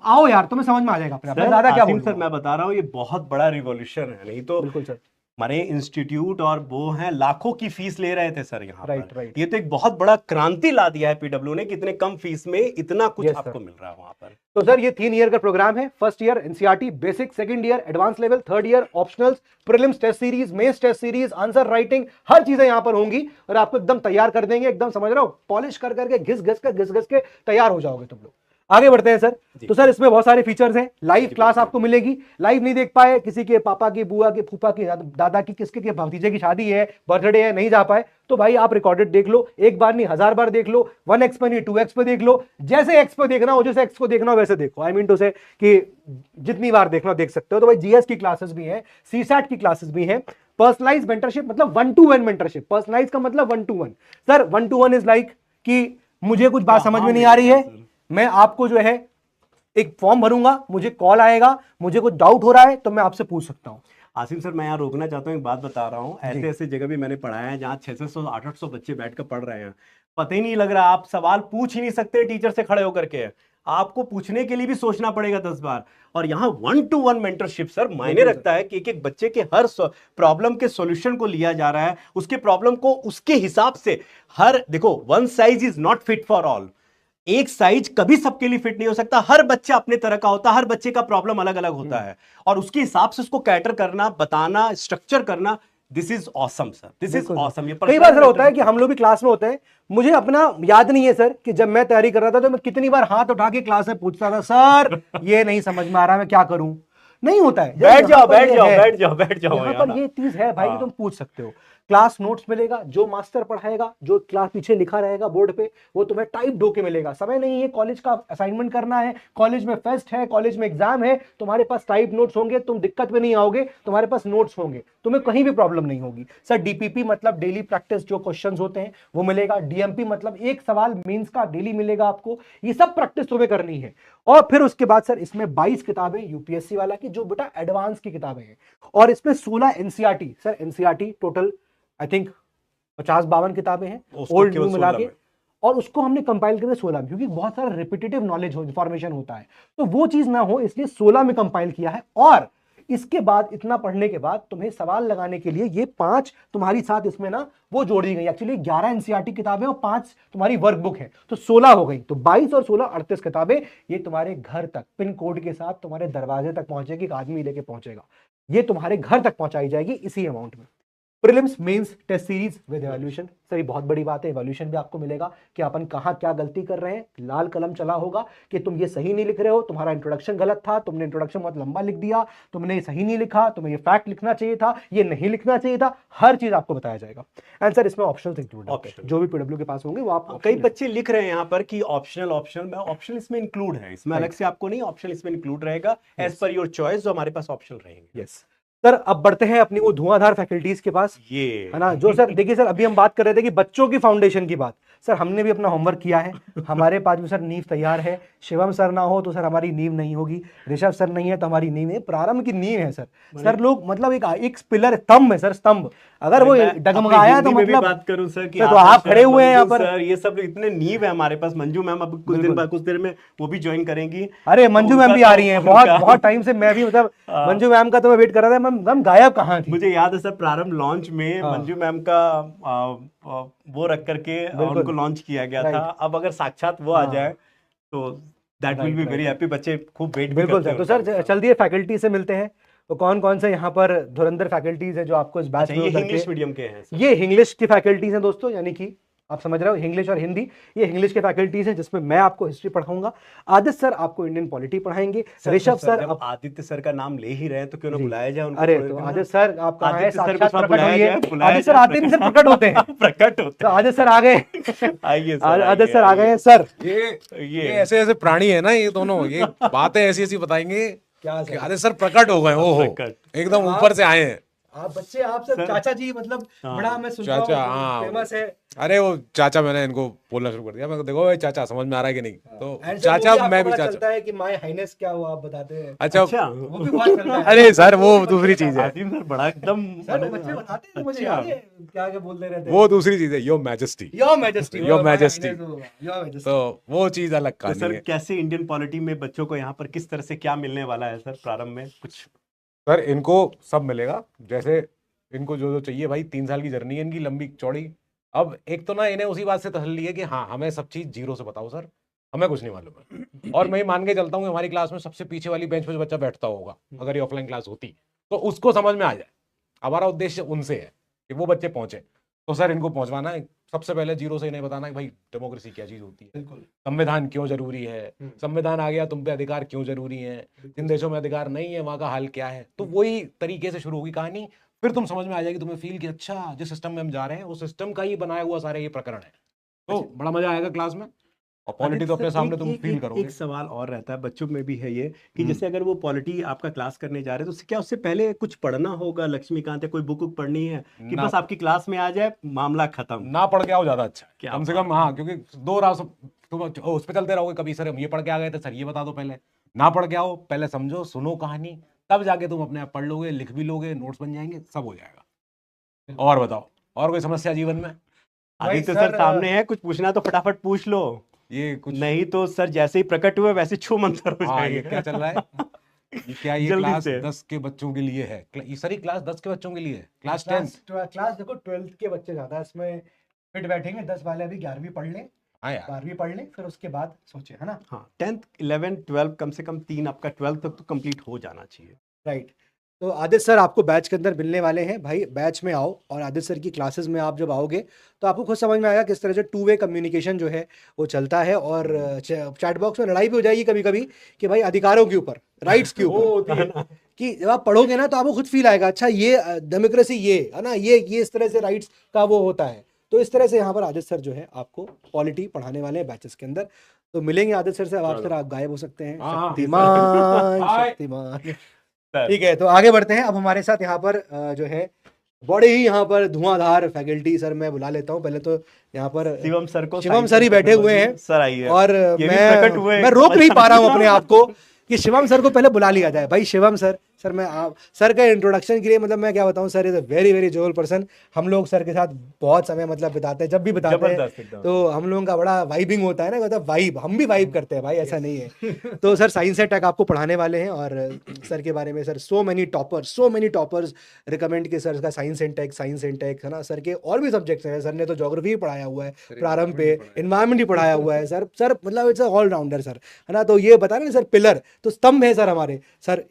आओ यार, तुम्हें समझ में आ जाएगा अपने आप। मैं ज्यादा क्या आसिम बोलूं सर, मैं बता रहा हूँ ये बहुत बड़ा रिवॉल्यूशन है। नहीं तो बिल्कुल सर, हमारे इंस्टीट्यूट और वो हैं लाखों की फीस ले रहे थे सर यहाँ राइट पर। राइट। ये तो एक बहुत बड़ा क्रांति ला दिया है पीडब्ल्यू ने कि इतने कम फीस में इतना कुछ Yes, आपको sir. मिल रहा है वहां पर। तो सर ये 3 ईयर का प्रोग्राम है। First year NCERT basic, second year advance level, third year optionals, prelims test series, mains test series, answer writing, हर चीजें यहां पर होंगी और आपको एकदम तैयार कर देंगे, एकदम समझ रहे हो, पॉलिश कर करके घिस घिस के तैयार हो जाओगे तुम लोग। आगे बढ़ते हैं सर। तो सर इसमें बहुत सारे फीचर्स हैं। लाइव क्लास आपको मिलेगी, लाइव नहीं देख पाए, किसी के पापा की, बुआ की, फूफा की, दादा की, किसके के भतीजे की शादी है, बर्थडे है, नहीं जा पाए, तो भाई आप रिकॉर्डेड देख लो, एक बार नहीं 1000 बार देख लो, 1x पे नहीं 2x पे देख लो, जैसे x पे देखना हो, जैसे x को देखना हो वैसे देखो। आई मीन टू से कि जितनी बार देखना हो देख सकते हो। तो भाई जीएस की क्लासेस भी हैं, सीसैट की क्लासेस भी हैं, पर्सनलाइज मेंटरशिप मतलब 1-to-1 मेंटरशिप। पर्सनलाइज का मतलब 1-to-1 sir. 1-to-1 is like कि मुझे कुछ बात समझ में नहीं आ रही है, मैं आपको जो है एक फॉर्म भरूंगा, मुझे कॉल आएगा, मुझे कुछ डाउट हो रहा है तो मैं आपसे पूछ सकता हूं। आसिम सर, मैं यहाँ रोकना चाहता हूँ, एक बात बता रहा हूँ। ऐसे ऐसे जगह भी मैंने पढ़ाया है जहाँ 600-800 बच्चे बैठकर पढ़ रहे हैं, पता ही नहीं लग रहा, आप सवाल पूछ ही नहीं सकते टीचर से खड़े होकर के, आपको पूछने के लिए भी सोचना पड़ेगा 10 बार। और यहाँ 1-to-1 मेंटरशिप सर मायने रखता है कि एक एक बच्चे के हर प्रॉब्लम के सॉल्यूशन को लिया जा रहा है, उसके प्रॉब्लम को उसके हिसाब से। हर देखो, one size is not fit for all, एक साइज कभी सबके लिए फिट नहीं हो सकता, हर बच्चा अपने तरह का होता है, हर बच्चे का प्रॉब्लम अलग अलग होता है और उसके हिसाब से उसको कैटर करना, बताना, स्ट्रक्चर करना, this is awesome sir, this is awesome. ये कई बार सर होता है कि हम लोग भी क्लास में होते हैं, मुझे अपना याद नहीं है सर कि जब मैं तैयारी कर रहा था तो मैं कितनी बार हाथ उठा के क्लास में पूछता था, सर ये नहीं समझ में आ रहा, मैं क्या करूं। नहीं होता है, बैठ जाओ बैठ जाओ बैठ जाओ बैठ जाओ, यहाँ पर ये चीज है भाई कि तुम पूछ सकते हो। क्लास नोट्स मिलेगा, जो मास्टर पढ़ाएगा, जो क्लास पीछे लिखा रहेगा बोर्ड पे, वो तुम्हें टाइप होके मिलेगा। समय नहीं है, कॉलेज का असाइनमेंट करना है, कॉलेज में फेस्ट है, कॉलेज में एग्जाम है, तुम्हारे पास टाइप नोट्स होंगे, तुम दिक्कत में नहीं आओगे, तुम्हारे पास नोट्स होंगे, तुम्हें कहीं भी प्रॉब्लम नहीं होगी। सर डीपीपी मतलब डेली प्रैक्टिस, जो क्वेश्चंस होते हैं वो मिलेगा। डीएमपी मतलब एक सवाल मेंस का डेली मिलेगा आपको, ये सब प्रैक्टिस तुम्हें करनी है। और फिर उसके बाद सर इसमें 22 किताबें यूपीएससी वाला की, जो बेटा एडवांस की किताबें हैं, और इसमें 16 NCERT. Sir NCERT total I think 50-52 किताबें हैं ओल्ड न्यू मिला के, और उसको हमने कंपाइल किया 16 में, क्योंकि बहुत सारा रिपीटेटिव नॉलेज हो, इंफॉर्मेशन होता है, तो वो चीज ना हो इसलिए 16 में कंपाइल किया है। और इसके बाद इतना पढ़ने के बाद तुम्हें सवाल लगाने के लिए ये 5 तुम्हारी साथ इसमें ना वो जोड़ दी गई। एक्चुअली 11 एनसीईआरटी किताबें और 5 तुम्हारी वर्कबुक है, तो 16 हो गई। तो 22 और 16 38 किताबें ये तुम्हारे घर तक पिन कोड के साथ तुम्हारे दरवाजे तक पहुंचेगी, एक आदमी लेके पहुंचेगा, ये तुम्हारे घर तक पहुंचाई जाएगी इसी अमाउंट में। Prelims mains test series with evaluation, sir ये बहुत बड़ी बात है, इवैल्यूएशन भी आपको मिलेगा कि अपन कहां क्या गलती कर रहे हैं, लाल कलम चला होगा कि तुम ये सही नहीं लिख रहे हो, तुम्हारा इंट्रोडक्शन गलत था, तुमने इंट्रोडक्शन बहुत लंबा लिख दिया, तुमने सही नहीं लिखा, तुम्हें ये फैक्ट लिखना चाहिए था, ये नहीं लिखना चाहिए था, हर चीज आपको बताया जाएगा। एंड सर इसमें ऑप्शंस इंक्लूड है, जो भी पीडब्ल्यू के पास होंगे वो आप। कई बच्चे लिख रहे हैं यहाँ पर कि ऑप्शनल ऑप्शनल, ऑप्शनल इसमें इंक्लूड है, इसमें अलग से आपको नहीं, ऑप्शनल इसमें इंक्लूड रहेगा एज पर योर चॉइस, जो हमारे पास ऑप्शनल रहेंगे। यस सर, अब बढ़ते हैं अपनी वो धुआंधार फैकल्टीज के पास, ये है ना। जो सर देखिए सर, अभी हम बात कर रहे थे कि बच्चों की फाउंडेशन की बात, सर हमने भी अपना होमवर्क किया है, हमारे पास भी सर नींव तैयार है। शिवम सर ना हो तो सर हमारी नींव नहीं होगी, ऋषभ सर नहीं है तो हमारी नींव है, प्रारंभ की नींव है सर। सर लोग मतलब एक पिलर, स्तंभ है सर, स्तंभ, अगर वो डगमगाया तो मतलब बात करूं सर कि तो आप खड़े हुए हैं यहाँ पर सर, ये सब इतने नींव है हमारे पास। मंजू मैम अब कुछ दिन बाद, कुछ देर में वो भी ज्वाइन करेंगी। अरे मंजू मैम भी आ रही हैं, बहुत टाइम से मैं भी मतलब मंजू मैम का तो मैं वेट कर रहा था, मैम गायब कहाँ थी। मुझे याद है सर, प्रारंभ लॉन्च में मंजू मैम का वो रख करके उनको लॉन्च किया गया था। अब अगर साक्षात वो आ जाए तो that will be very happy, बच्चे खूब वेट भी बिल्कुल सर। तो सर चल दिए फैकल्टी से मिलते हैं, तो कौन कौन से यहाँ पर धुरंधर फैकल्टीज है जो आपको इस बैच में, ये इंग्लिश मीडियम के हैं, ये इंग्लिश की फैकल्टीज हैं दोस्तों, यानी कि आप समझ रहे हो इंग्लिश और हिंदी, ये इंग्लिश के फैकल्टीज हैं जिसमें मैं आपको हिस्ट्री पढ़ाऊंगा, आदित्य सर आपको इंडियन पॉलिटी पढ़ाएंगे, ऋषभ सर अब आदित्य सर का नाम ले ही रहे हैं तो क्यों ना बुलाया जाए उनको। अरे तो आदित्य सर आप कहाँ हैं, साक्षात प्रकट होइए। आदित्य सर आते नहीं सर, प्रकट होते हैं, प्रकट होते हैं। आदित्य सर आ गए, आइए आदित्य सर आ गए हैं सर। ये ऐसे ऐसे प्राणी है ना ये दोनों, ये बातें ऐसी ऐसी बताएंगे क्या आदित्य सर प्रकट हो गए, ओहो एकदम ऊपर से आए हैं। आप बच्चे आप सब सर, चाचा जी मतलब हाँ, बड़ा मैं सुनता हूँ चाचा, हाँ। फेमस है। अरे वो चाचा, मैंने इनको बोलना शुरू कर दिया। मैं देखो भाई चाचा, समझ में आ रहा है कि नहीं? तो एंड सर वो चाचा, भी आपको मैं भी बड़ा चाचा। चलता है कि माय हाइनेस क्या हुआ आप बताते हैं, अच्छा। अच्छा वो भी बहुत चलता है। अरे सर, वो भी दूसरी बच्चे चीज है। आसिम सर बड़ा एकदम सर वो बच्चे बताते हैं तो मुझे अच्छा। याद है क्या क्या बोलते रहते हैं। वो दूसरी चीज है, your majesty. Your majesty, your majesty. Your majesty. तो वो चीज अलग तो कहानी सर है। कैसे इंडियन पॉलिटी में बच्चों को यहाँ पर किस तरह से क्या मिलने वाला है सर प्रारंभ में कुछ? सर इनको सब मिलेगा, जैसे इनको जो जो चाहिए भाई। 3 साल की जर्नी है इनकी, लंबी चौड़ी। अब एक तो ना इन्हें उसी बात से तसल्ली है कि हाँ, हमें सब चीज जीरो से बताओ सर, हमें कुछ नहीं मालूम है। और मैं ये मान के चलता हूँ कि हमारी क्लास में सबसे पीछे वाली बेंच पे जो बच्चा बैठता होगा, अगर ये ऑफलाइन क्लास होती तो उसको समझ में आ जाए। हमारा उद्देश्य उनसे है कि वो बच्चे पहुंचे। तो सर इनको पहुंचवाना है। सबसे पहले जीरो से इन्हें बताना है कि भाई डेमोक्रेसी क्या चीज होती है, बिल्कुल। संविधान क्यों जरूरी है, संविधान आ गया तुम पे अधिकार क्यों जरूरी है, जिन देशों में अधिकार नहीं है वहां का हाल क्या है। तो वही तरीके से शुरू होगी कहानी। फिर तुम समझ में आ जाएगी, तुम्हें फील कि अच्छा जिस सिस्टम में हम जा रहे हैं उस सिस्टम का ही बनाया हुआ सारे ये प्रकरण है। तो बड़ा मजा आएगा क्लास में। और पॉलिटी तो अपने सामने तुम फील करोगे। एक सवाल और रहता है बच्चों में भी है ये कि जैसे अगर वो पॉलिटी आपका क्लास करने जा रहे हैं तो क्या उससे पहले कुछ पढ़ना होगा, लक्ष्मीकांत या कोई बुक पढ़नी है कि ना, बस आपकी क्लास में आ जाए मामला खत्म? ना पढ़ के आओ ज्यादा अच्छा है। क्या कम से बात कम, हाँ, क्योंकि दो रात तुम उस पर चलते रहोगे। कभी सर हम ये पढ़ के आ गए थे, सर ये बता दो पहले। ना पढ़ के आओ, पहले समझो, सुनो कहानी, तब जाके तुम अपने आप पढ़ लोगे, लिख भी लोगे, नोट्स बन जाएंगे, सब हो जाएगा। और बताओ, और कोई समस्या जीवन में? आदित्य सर सामने है, कुछ पूछना तो फटाफट पूछ लो, ये कुछ नहीं तो सर जैसे ही प्रकट हुए वैसे छू मंतर हो हाँ, ये जाएंगे। क्या चल रहा है? ये क्या, ये जल्दी क्लास से 10 के बच्चों के लिए है? ये सारी क्लास 10 के बच्चों के लिए है? क्लास 10? क्लास देखो 12th के बच्चे ज्यादा है इसमें फिट बैठेंगे। 10 वाले अभी 11वीं पढ़ लें, हाँ यार, 12वीं पढ़ लें, फिर उसके बाद सोचे, है ना? हाँ 10th 11th 12 कम से कम 3 आपका 12th तक तो कंप्लीट हो जाना चाहिए। राइट। तो आदित्य सर आपको बैच के अंदर मिलने वाले हैं भाई। बैच में आओ और आदित्य सर की क्लासेस में आप जब आओगे तो आपको खुद समझ में आएगा किस तरह से टू वे कम्युनिकेशन जो है वो चलता है। और चैट बॉक्स में लड़ाई भी हो जाएगी कभी कभी कि भाई अधिकारों के ऊपर, राइट्स के ऊपर कि जब आप पढ़ोगे ना तो आपको खुद फील आएगा अच्छा ये डेमोक्रेसी ये है ना, ये इस तरह से राइट्स का वो होता है। तो इस तरह से यहाँ पर आदित्य सर जो है आपको पॉलिटी पढ़ाने वाले हैं बैचेस के अंदर। तो मिलेंगे आदित्य सर से। अब आप सर आप गायब हो सकते हैं। हाँ, शक्तिमान हाय। शक्तिमान। ठीक है, तो आगे बढ़ते हैं। अब हमारे साथ यहाँ पर जो है बड़े ही यहाँ पर धुआंधार फैकल्टी सर मैं बुला लेता हूँ। पहले तो यहाँ पर शिवम सर को, शिवम सर ही बैठे हुए हैं सर आइए। और ये भी प्रकट हुए। मैं रोक नहीं पा रहा हूँ अपने आप को कि शिवम सर को पहले बुला लिया जाए। भाई शिवम सर, सर मैं आप सर का इंट्रोडक्शन के लिए मतलब मैं क्या बताऊँ, sir is a very very जोल पर्सन। हम लोग सर के साथ बहुत समय मतलब बिताते हैं, जब भी बिताते हैं तो हम लोगों का बड़ा वाइबिंग होता है ना, मतलब वाइब, हम भी वाइब करते हैं भाई, ऐसा नहीं है। तो सर साइंस टेक आपको पढ़ाने वाले हैं और सर के बारे में sir so many toppers recommend के सर का साइंस एंड टेक है ना। सर के और भी सब्जेक्ट्स हैं, सर ने तो ज्योग्राफी पढ़ाया हुआ है प्रारंभ पे, इन्वायरमेंट ही पढ़ाया हुआ है सर मतलब इट्स ऑल राउंडर सर, है ना। तो ये बता रहे सर पिलर तो स्तंभ है सर हमारे। सर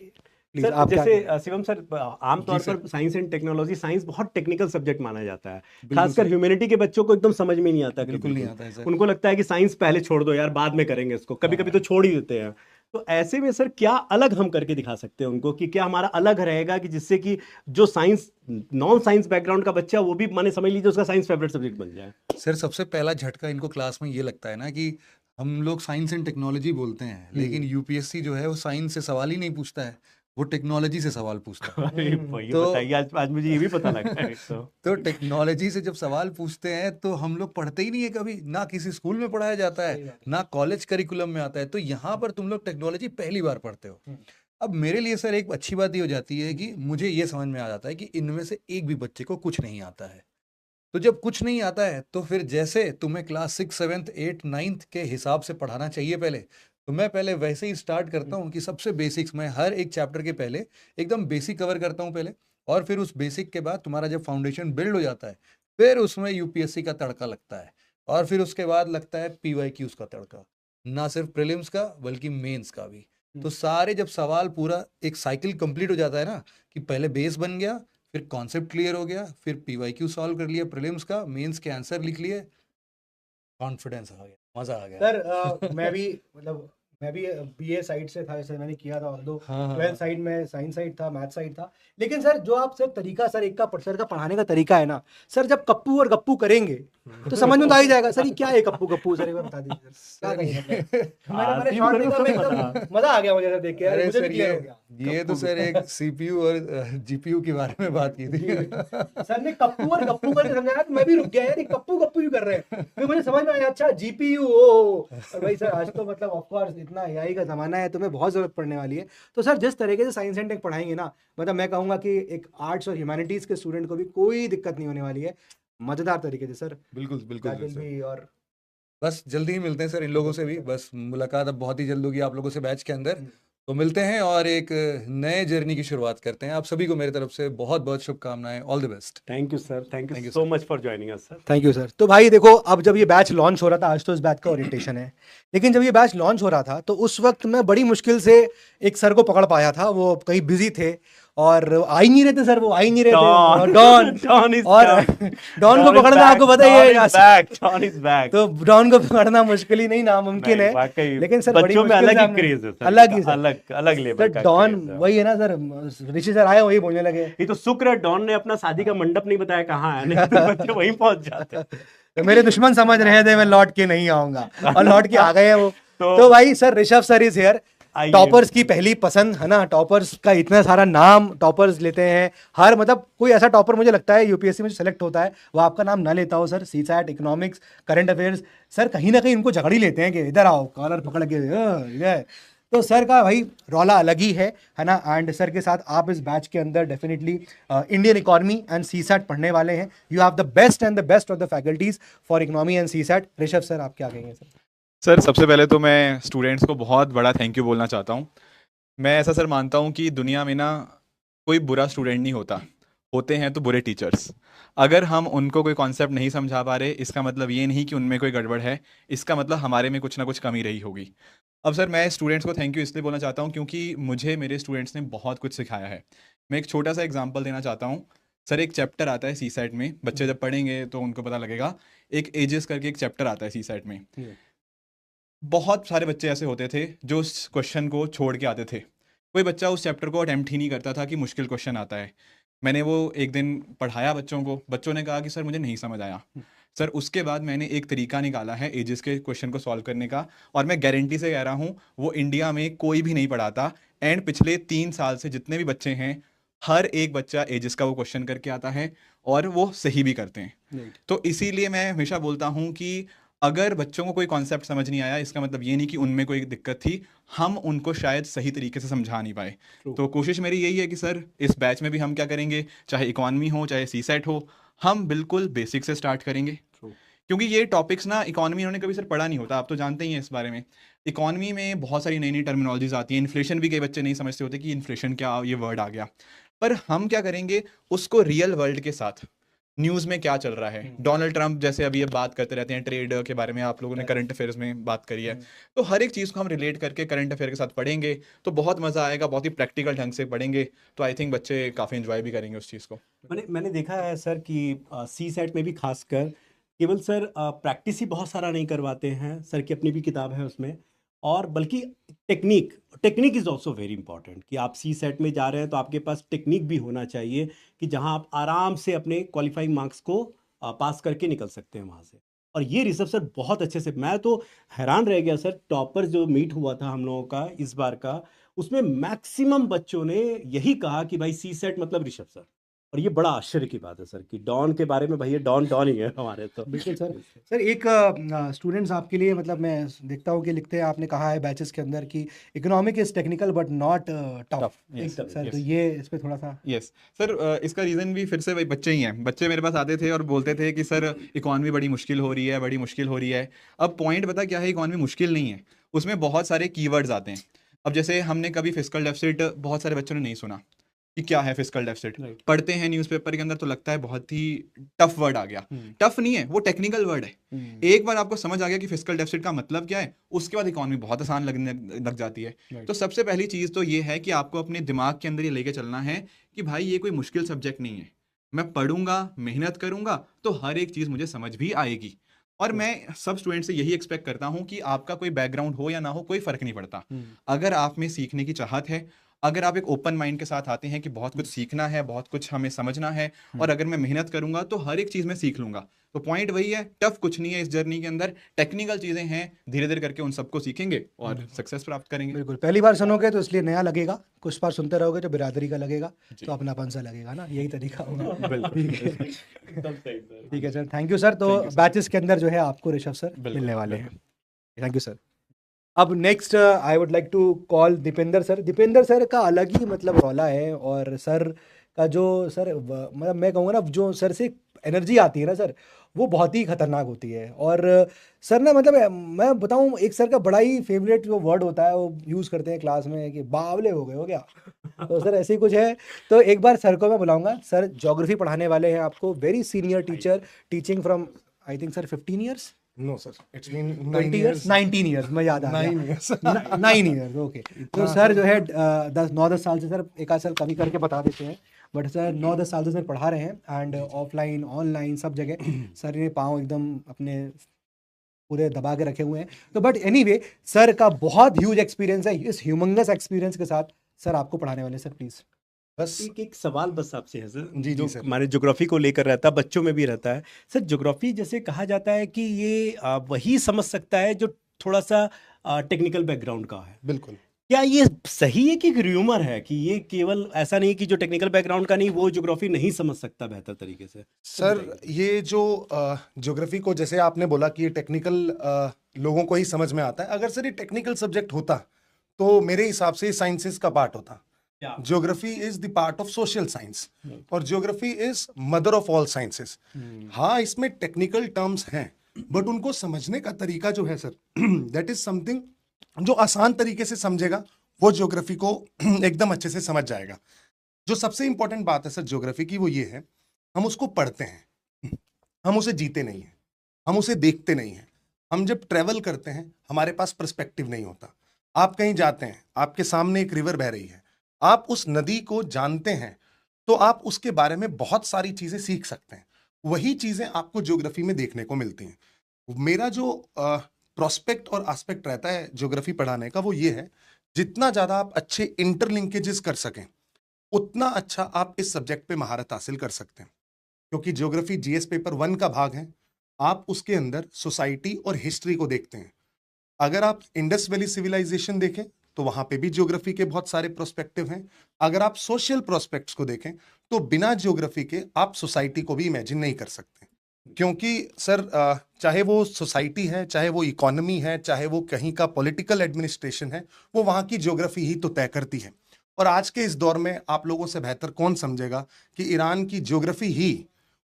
सर आप जैसे शिवम सर आमतौर पर साइंस एंड टेक्नोलॉजी, साइंस बहुत टेक्निकल सब्जेक्ट माना जाता है, खासकर ह्यूमैनिटी के बच्चों को एकदम समझ में नहीं आता। बिल्कुल नहीं आता है सर। उनको लगता है कि साइंस पहले छोड़ दो यार, बाद में करेंगे इसको, कभी कभी तो छोड़ ही देते हैं। तो ऐसे में सर क्या अलग हम करके दिखा सकते हैं उनको कि क्या हमारा अलग रहेगा कि जिससे कि जो साइंस नॉन साइंस बैकग्राउंड का बच्चा वो भी माने समझ लीजिए उसका साइंस फेवरेट सब्जेक्ट बन जाए? सर सबसे पहला झटका इनको क्लास में ये लगता है ना कि हम लोग साइंस एंड टेक्नोलॉजी बोलते हैं, लेकिन यूपीएससी जो है वो साइंस से सवाल ही नहीं पूछता है, वो टेक्नोलॉजी से सवाल पूछता है। अरे भैया तो- बताइए, आज मुझे ये भी पता लगा है। तो टेक्नोलॉजी से जब सवाल पूछते हैं तो हम लोग पढ़ते ही नहीं है कभी, ना किसी स्कूल में पढ़ाया जाता है, ना कॉलेज करिकुलम में आता है। तो यहाँ पर तुम लोग टेक्नोलॉजी पहली बार पढ़ते हो। अब मेरे लिए सर एक अच्छी बात ये हो जाती है कि मुझे ये समझ में आ जाता है कि इनमें से एक भी बच्चे को कुछ नहीं आता है। तो जब कुछ नहीं आता है तो फिर जैसे तुम्हें क्लास 6, 7, 8, 9 के हिसाब से पढ़ाना चाहिए पहले, तो मैं पहले वैसे ही स्टार्ट करता हूँ कि सबसे बेसिक्स, मैं हर एक चैप्टर के पहले एकदम बेसिक कवर करता हूँ पहले, और फिर उस बेसिक के बाद तुम्हारा जब फाउंडेशन बिल्ड हो जाता है फिर उसमें यूपीएससी का तड़का लगता है, और फिर उसके बाद लगता है पीवाईक्यूज का तड़का, ना सिर्फ प्रीलिम्स का बल्कि मेंस का भी। तो सारे जब सवाल पूरा एक साइकिल कंप्लीट हो जाता है ना कि पहले बेस बन गया, फिर कॉन्सेप्ट क्लियर हो गया, फिर पीवाईक्यू सॉल्व कर लिया प्रीलिम्स का, मेंस के आंसर लिख लिए, कॉन्फिडेंस आ गया, मजा आ गया। सर मैं भी मतलब मैं भी बीए साइड से था, जैसे मैंने किया था, ऑल्दो हाँ, 12 साइड में साइंस साइड था, मैथ साइड था। लेकिन सर जो आप सर तरीका, सर एक का सर का पढ़ाने का तरीका है ना सर, जब कप्पू और गप्पू करेंगे तो समझ में तो आ ही जाएगा सर ये क्या है कप्पू गप्पू, सर एक बार बता दीजिए सर क्या करेंगे मतलब। मैंने आसिफ शॉर्ट को देखा, तो मैं सब एकदम मजा आ गया मुझे सर देख के, यार अरे मुझे भी सर क्लियर हो गया। ये तो सर एक सीपीयू और जीपीयू के बारे में बात की थी। सर ने कप्पू और गप्पू करके समझाया तो मैं भी रुक गया यार, ये कप्पू गप्पू क्यों कर रहे हैं, फिर मुझे समझ में आया अच्छा जीपीयू ओ। और भाई सर आज तो मतलब ऑफ कोर्स इतना एआई का जमाना है, तुम्हें बहुत जरूरत पड़ने वाली है। तो सर जिस तरीके से साइंस एंड टेक पढ़ाएंगे ना, मतलब मैं कहूंगा कि एक आर्ट्स और ह्यूमैनिटीज के स्टूडेंट को भी कोई दिक्कत नहीं होने वाली है, मजेदार तरीके से सर। बिल्कुल बिल्कुल That will सर। be और बस जल्दी ही मिलते हैं सर इन लोगों से भी, बस मुलाकात अब बहुत ही जल्द होगी आप लोगों से बैच के अंदर। तो मिलते हैं और एक नए जर्नी की शुरुआत करते हैं। आप सभी को मेरी तरफ से बहुत बहुत शुभकामनाएं, all the best. Thank you sir, thank Thank you you, so much for joining us sir. Thank you sir. तो भाई देखो, अब जब ये बैच लॉन्च हो रहा था, आज तो इस बैच का ओरिएंटेशन है, लेकिन जब ये बैच लॉन्च हो रहा था तो उस वक्त मैं बड़ी मुश्किल से एक सर को पकड़ पाया था, वो कहीं बिजी थे और आ ही नहीं रहे थे सर, वो आ ही नहीं रहे थे। और डॉन डॉन इज और डॉन को पकड़ना आपको पता ही है, डॉन इज बैक। तो डॉन को पकड़ना मुश्किल ही नहीं नामुमकिन है, वाकई लेकिन सर बड़ी बच्चों में मुश्किल अलग से ही हमने- क्रेज है सर, अलग ही सर, अलग अलग लेवल सर का डॉन craze है। वही है ना सर, ऋषि सर आए वही बोलने लगे। ये तो शुक्र है डॉन ने अपना शादी का मंडप नहीं बताया कहाँ है, नहीं तो बच्चे वहीं पहुंच जाते। तो मेरे दुश्मन समझ रहे थे मैं लौट के नहीं आऊंगा, और लौट के आ गए हैं वो। तो- तो भाई sir Rishabh sir is here. आइए। टॉपर्स की पहली पसंद है ना, टॉपर्स का इतना सारा नाम टॉपर्स लेते हैं, हर मतलब कोई ऐसा टॉपर मुझे लगता है यूपीएससी में जो सेलेक्ट होता है वो आपका नाम ना लेता हो sir. CSAT, economics, current affairs, sir कहीं ना कहीं इनको झगड़ ही लेते हैं कि इधर आओ कॉलर पकड़ के ये। तो सर का भाई रौला अलग ही है ना। एंड सर के साथ आप इस बैच के अंदर definitely Indian economy and CSAT पढ़ने वाले हैं। You have the best and the best of the faculties for economy and CSAT. Rishabh sir आप क्या कहेंगे सर? सर सबसे पहले तो मैं स्टूडेंट्स को बहुत बड़ा थैंक यू बोलना चाहता हूँ। मैं ऐसा सर मानता हूँ कि दुनिया में ना कोई बुरा स्टूडेंट नहीं होता, होते हैं तो बुरे टीचर्स। अगर हम उनको कोई कॉन्सेप्ट नहीं समझा पा रहे, इसका मतलब ये नहीं कि उनमें कोई गड़बड़ है, इसका मतलब हमारे में कुछ ना कुछ कमी रही होगी। अब सर मैं स्टूडेंट्स को थैंक यू इसलिए बोलना चाहता हूँ क्योंकि मुझे मेरे स्टूडेंट्स ने बहुत कुछ सिखाया है। मैं एक छोटा सा एग्जांपल देना चाहता हूँ। सर एक चैप्टर आता है सीसैट में, बच्चे जब पढ़ेंगे तो उनको पता लगेगा। एक एजेस करके एक चैप्टर आता है सीसैट में। बहुत सारे बच्चे ऐसे होते थे जो उस क्वेश्चन को छोड़ के आते थे। कोई बच्चा उस चैप्टर को अटेम्प्ट ही नहीं करता था कि मुश्किल क्वेश्चन आता है। मैंने वो एक दिन पढ़ाया बच्चों को, बच्चों ने कहा कि सर मुझे नहीं समझ आया। सर उसके बाद मैंने एक तरीका निकाला है एजेस के क्वेश्चन को सॉल्व करने का, और मैं गारंटी से कह रहा हूँ वो इंडिया में कोई भी नहीं पढ़ाता। एंड पिछले 3 साल से जितने भी बच्चे हैं, हर एक बच्चा एजेस का वो क्वेश्चन करके आता है और वो सही भी करते हैं। तो इसीलिए मैं हमेशा बोलता हूँ कि अगर बच्चों को कोई कॉन्सेप्ट समझ नहीं आया, इसका मतलब ये नहीं कि उनमें कोई दिक्कत थी, हम उनको शायद सही तरीके से समझा नहीं पाए। तो कोशिश मेरी यही है कि सर इस बैच में भी हम क्या करेंगे, चाहे इकॉनमी हो चाहे सीसैट हो, हम बिल्कुल बेसिक से स्टार्ट करेंगे। क्योंकि ये टॉपिक्स ना इकॉनमी इन्होंने कभी सर पढ़ा नहीं होता, आप तो जानते ही हैं इस बारे में। इकॉनमी में बहुत सारी नई नई टर्मिनोलॉजीज आती हैं। इन्फ्लेशन भी कई बच्चे नहीं समझते होते कि इन्फ्लेशन क्या, ये वर्ड आ गया। पर हम क्या करेंगे, उसको रियल वर्ल्ड के साथ, न्यूज़ में क्या चल रहा है। डोनाल्ड ट्रंप जैसे अभी ये बात करते रहते हैं ट्रेड के बारे में, आप लोगों ने करंट अफेयर्स में बात करी है, तो हर एक चीज़ को हम रिलेट करके करंट अफेयर के साथ पढ़ेंगे तो बहुत मज़ा आएगा। बहुत ही प्रैक्टिकल ढंग से पढ़ेंगे तो आई थिंक बच्चे काफ़ी इन्जॉय भी करेंगे उस चीज़ को। मैंने देखा है सर कि सीसैट में भी खासकर केवल सर प्रैक्टिस ही बहुत सारा नहीं करवाते हैं। सर की अपनी भी किताब है उसमें, और बल्कि technique is also very important कि आप सीसैट में जा रहे हैं तो आपके पास टेक्निक भी होना चाहिए कि जहां आप आराम से अपने क्वालिफाइंग मार्क्स को पास करके निकल सकते हैं वहां से। और ये ऋषभ सर बहुत अच्छे से, मैं तो हैरान रह गया सर, टॉपर जो मीट हुआ था हम लोगों का इस बार का, उसमें मैक्सिमम बच्चों ने यही कहा कि भाई सीसैट मतलब ऋषभ सर। और ये बड़ा आश्चर्य की बात है सर कि डॉन के बारे में, भैया डॉन डॉन ही है हमारे तो। बिल्कुल सर। सर एक स्टूडेंट्स आपके लिए, मतलब मैं देखता हूँ कि लिखते हैं, आपने कहा है बैचेस के अंदर कि economic is technical but not tough. Yes, sir yes. तो ये इस पे थोड़ा सा। यस सर, इसका रीज़न भी फिर से वही बच्चे ही हैं। बच्चे मेरे पास आते थे और बोलते थे कि सर इकॉनमी बड़ी मुश्किल हो रही है, बड़ी मुश्किल हो रही है। अब पॉइंट पता क्या है, इकॉनमी मुश्किल नहीं है, उसमें बहुत सारे कीवर्ड्स आते हैं। अब जैसे हमने कभी फिस्कल डेफिसिट, बहुत सारे बच्चों ने नहीं सुना कि क्या है फिस्कल डेफिसिट। पढ़ते हैं न्यूज़पेपर के अंदर तो लगता है बहुत ही टफ वर्ड आ गया। टफ नहीं है, वो टेक्निकल वर्ड है। एक बार आपको समझ आ गया कि फिस्कल डेफिसिट का मतलब क्या है, उसके बाद इकॉनमी बहुत आसान लगने लग जाती है। तो सबसे पहली चीज़ तो ये है कि आपको अपने दिमाग के अंदर ये लेके चलना है कि भाई ये कोई मुश्किल सब्जेक्ट नहीं है, मैं पढ़ूंगा, मेहनत करूंगा तो हर एक चीज़ मुझे समझ भी आएगी। और मैं सब स्टूडेंट से यही एक्सपेक्ट करता हूँ कि आपका कोई बैकग्राउंड हो या ना हो, कोई फर्क नहीं पड़ता। अगर आप में सीखने की चाहत है, अगर आप एक ओपन माइंड के साथ आते हैं कि बहुत कुछ सीखना है, बहुत कुछ हमें समझना है, और अगर मैं मेहनत करूंगा तो हर एक चीज में सीख लूंगा, तो पॉइंट वही है, टफ कुछ नहीं है इस जर्नी के अंदर, टेक्निकल चीजें हैं, धीरे धीरे करके उन सबको सीखेंगे और सक्सेस प्राप्त करेंगे। बिल्कुल, पहली बार सुनोगे तो इसलिए नया लगेगा, कुछ बार सुनते रहोगे तो बिरादरी का लगेगा, तो अपनापन सा लगेगा ना, यही तरीका होगा। ठीक है सर, थैंक यू सर। तो बैचेस के अंदर जो है आपको ऋषभ सर मिलने वाले हैं। Thank you sir. अब next I would like to call Dipendra sir. Dipendra sir का अलग ही मतलब रौला है, और सर का जो सर मतलब मैं कहूँगा ना, जो सर से एनर्जी आती है ना सर, वो बहुत ही खतरनाक होती है। और सर ना मतलब मैं बताऊँ, एक सर का बड़ा ही फेवरेट जो वर्ड होता है वो यूज़ करते हैं क्लास में कि बावले हो गए हो क्या। तो सर ऐसे ही कुछ है। तो एक बार सर को मैं बुलाऊंगा। सर ज्योग्राफी पढ़ाने वाले हैं आपको, very senior teacher, teaching from I think sir 15 years, no sir, it's been 20 years, 19 years, मैं याद आ गया, 9 years 9 ईयर्स, ओके। तो सर जो है 9-10 साल से, सर एक आध साल कभी करके बता देते हैं, बट सर 9-10 साल से सर पढ़ा रहे हैं, एंड ऑफलाइन ऑनलाइन सब जगह सर ने पाँव एकदम अपने पूरे दबा के रखे हुए हैं। तो बट एनीवे सर का बहुत ह्यूज एक्सपीरियंस है, इस ह्यूमंगस एक्सपीरियंस के साथ सर आपको पढ़ाने वाले सर प्लीज। बस एक सवाल बस आपसे है सर, जी, जो सर। हमारे ज्योग्राफी को लेकर रहता है, बच्चों में भी रहता है सर। ज्योग्राफी जैसे कहा जाता है कि ये वही समझ सकता है जो थोड़ा सा टेक्निकल बैकग्राउंड का है। बिल्कुल। क्या ये सही है कि र्यूमर है कि ये केवल ऐसा नहीं कि जो टेक्निकल बैकग्राउंड का नहीं वो ज्योग्राफी नहीं समझ सकता बेहतर तरीके से? सर ये जो ज्योग्राफी को, जैसे आपने बोला कि ये टेक्निकल लोगों को ही समझ में आता है, अगर सर ये टेक्निकल सब्जेक्ट होता तो मेरे हिसाब से साइंसेस का पार्ट होता। Geography is the part of social science, और geography is mother of all sciences. हाँ, इसमें टेक्निकल टर्म्स हैं, बट उनको समझने का तरीका जो है सर, दैट इज समथिंग जो आसान तरीके से समझेगा वो ज्योग्राफी को एकदम अच्छे से समझ जाएगा। जो सबसे इंपॉर्टेंट बात है सर ज्योग्राफी की, वो ये है, हम उसको पढ़ते हैं, हम उसे जीते नहीं हैं, हम उसे देखते नहीं हैं। हम जब ट्रेवल करते हैं हमारे पास पर्सपेक्टिव नहीं होता। आप कहीं जाते हैं, आपके सामने एक रिवर बह रही है, आप उस नदी को जानते हैं तो आप उसके बारे में बहुत सारी चीजें सीख सकते हैं। वही चीजें आपको ज्योग्राफी में देखने को मिलती हैं। मेरा जो प्रोस्पेक्ट और एस्पेक्ट रहता है ज्योग्राफी पढ़ाने का, वो ये है, जितना ज्यादा आप अच्छे इंटरलिंकेजेस कर सकें उतना अच्छा आप इस सब्जेक्ट पे महारत हासिल कर सकते हैं। क्योंकि ज्योग्राफी जीएस पेपर 1 का भाग है। आप उसके अंदर सोसाइटी और हिस्ट्री को देखते हैं। अगर आप इंडस वैली सिविलाइजेशन देखें तो वहां पे भी ज्योग्राफी के बहुत सारे प्रोस्पेक्टिव हैं। अगर आप सोशल प्रोस्पेक्ट्स को देखें तो बिना ज्योग्राफी के आप सोसाइटी को भी इमेजिन नहीं कर सकते। क्योंकि सर चाहे वो सोसाइटी है, चाहे वो इकोनॉमी है, चाहे वो कहीं का पॉलिटिकल एडमिनिस्ट्रेशन है, वो वहां की ज्योग्राफी ही तो तय करती है। और आज के इस दौर में आप लोगों से बेहतर कौन समझेगा कि ईरान की ज्योग्राफी ही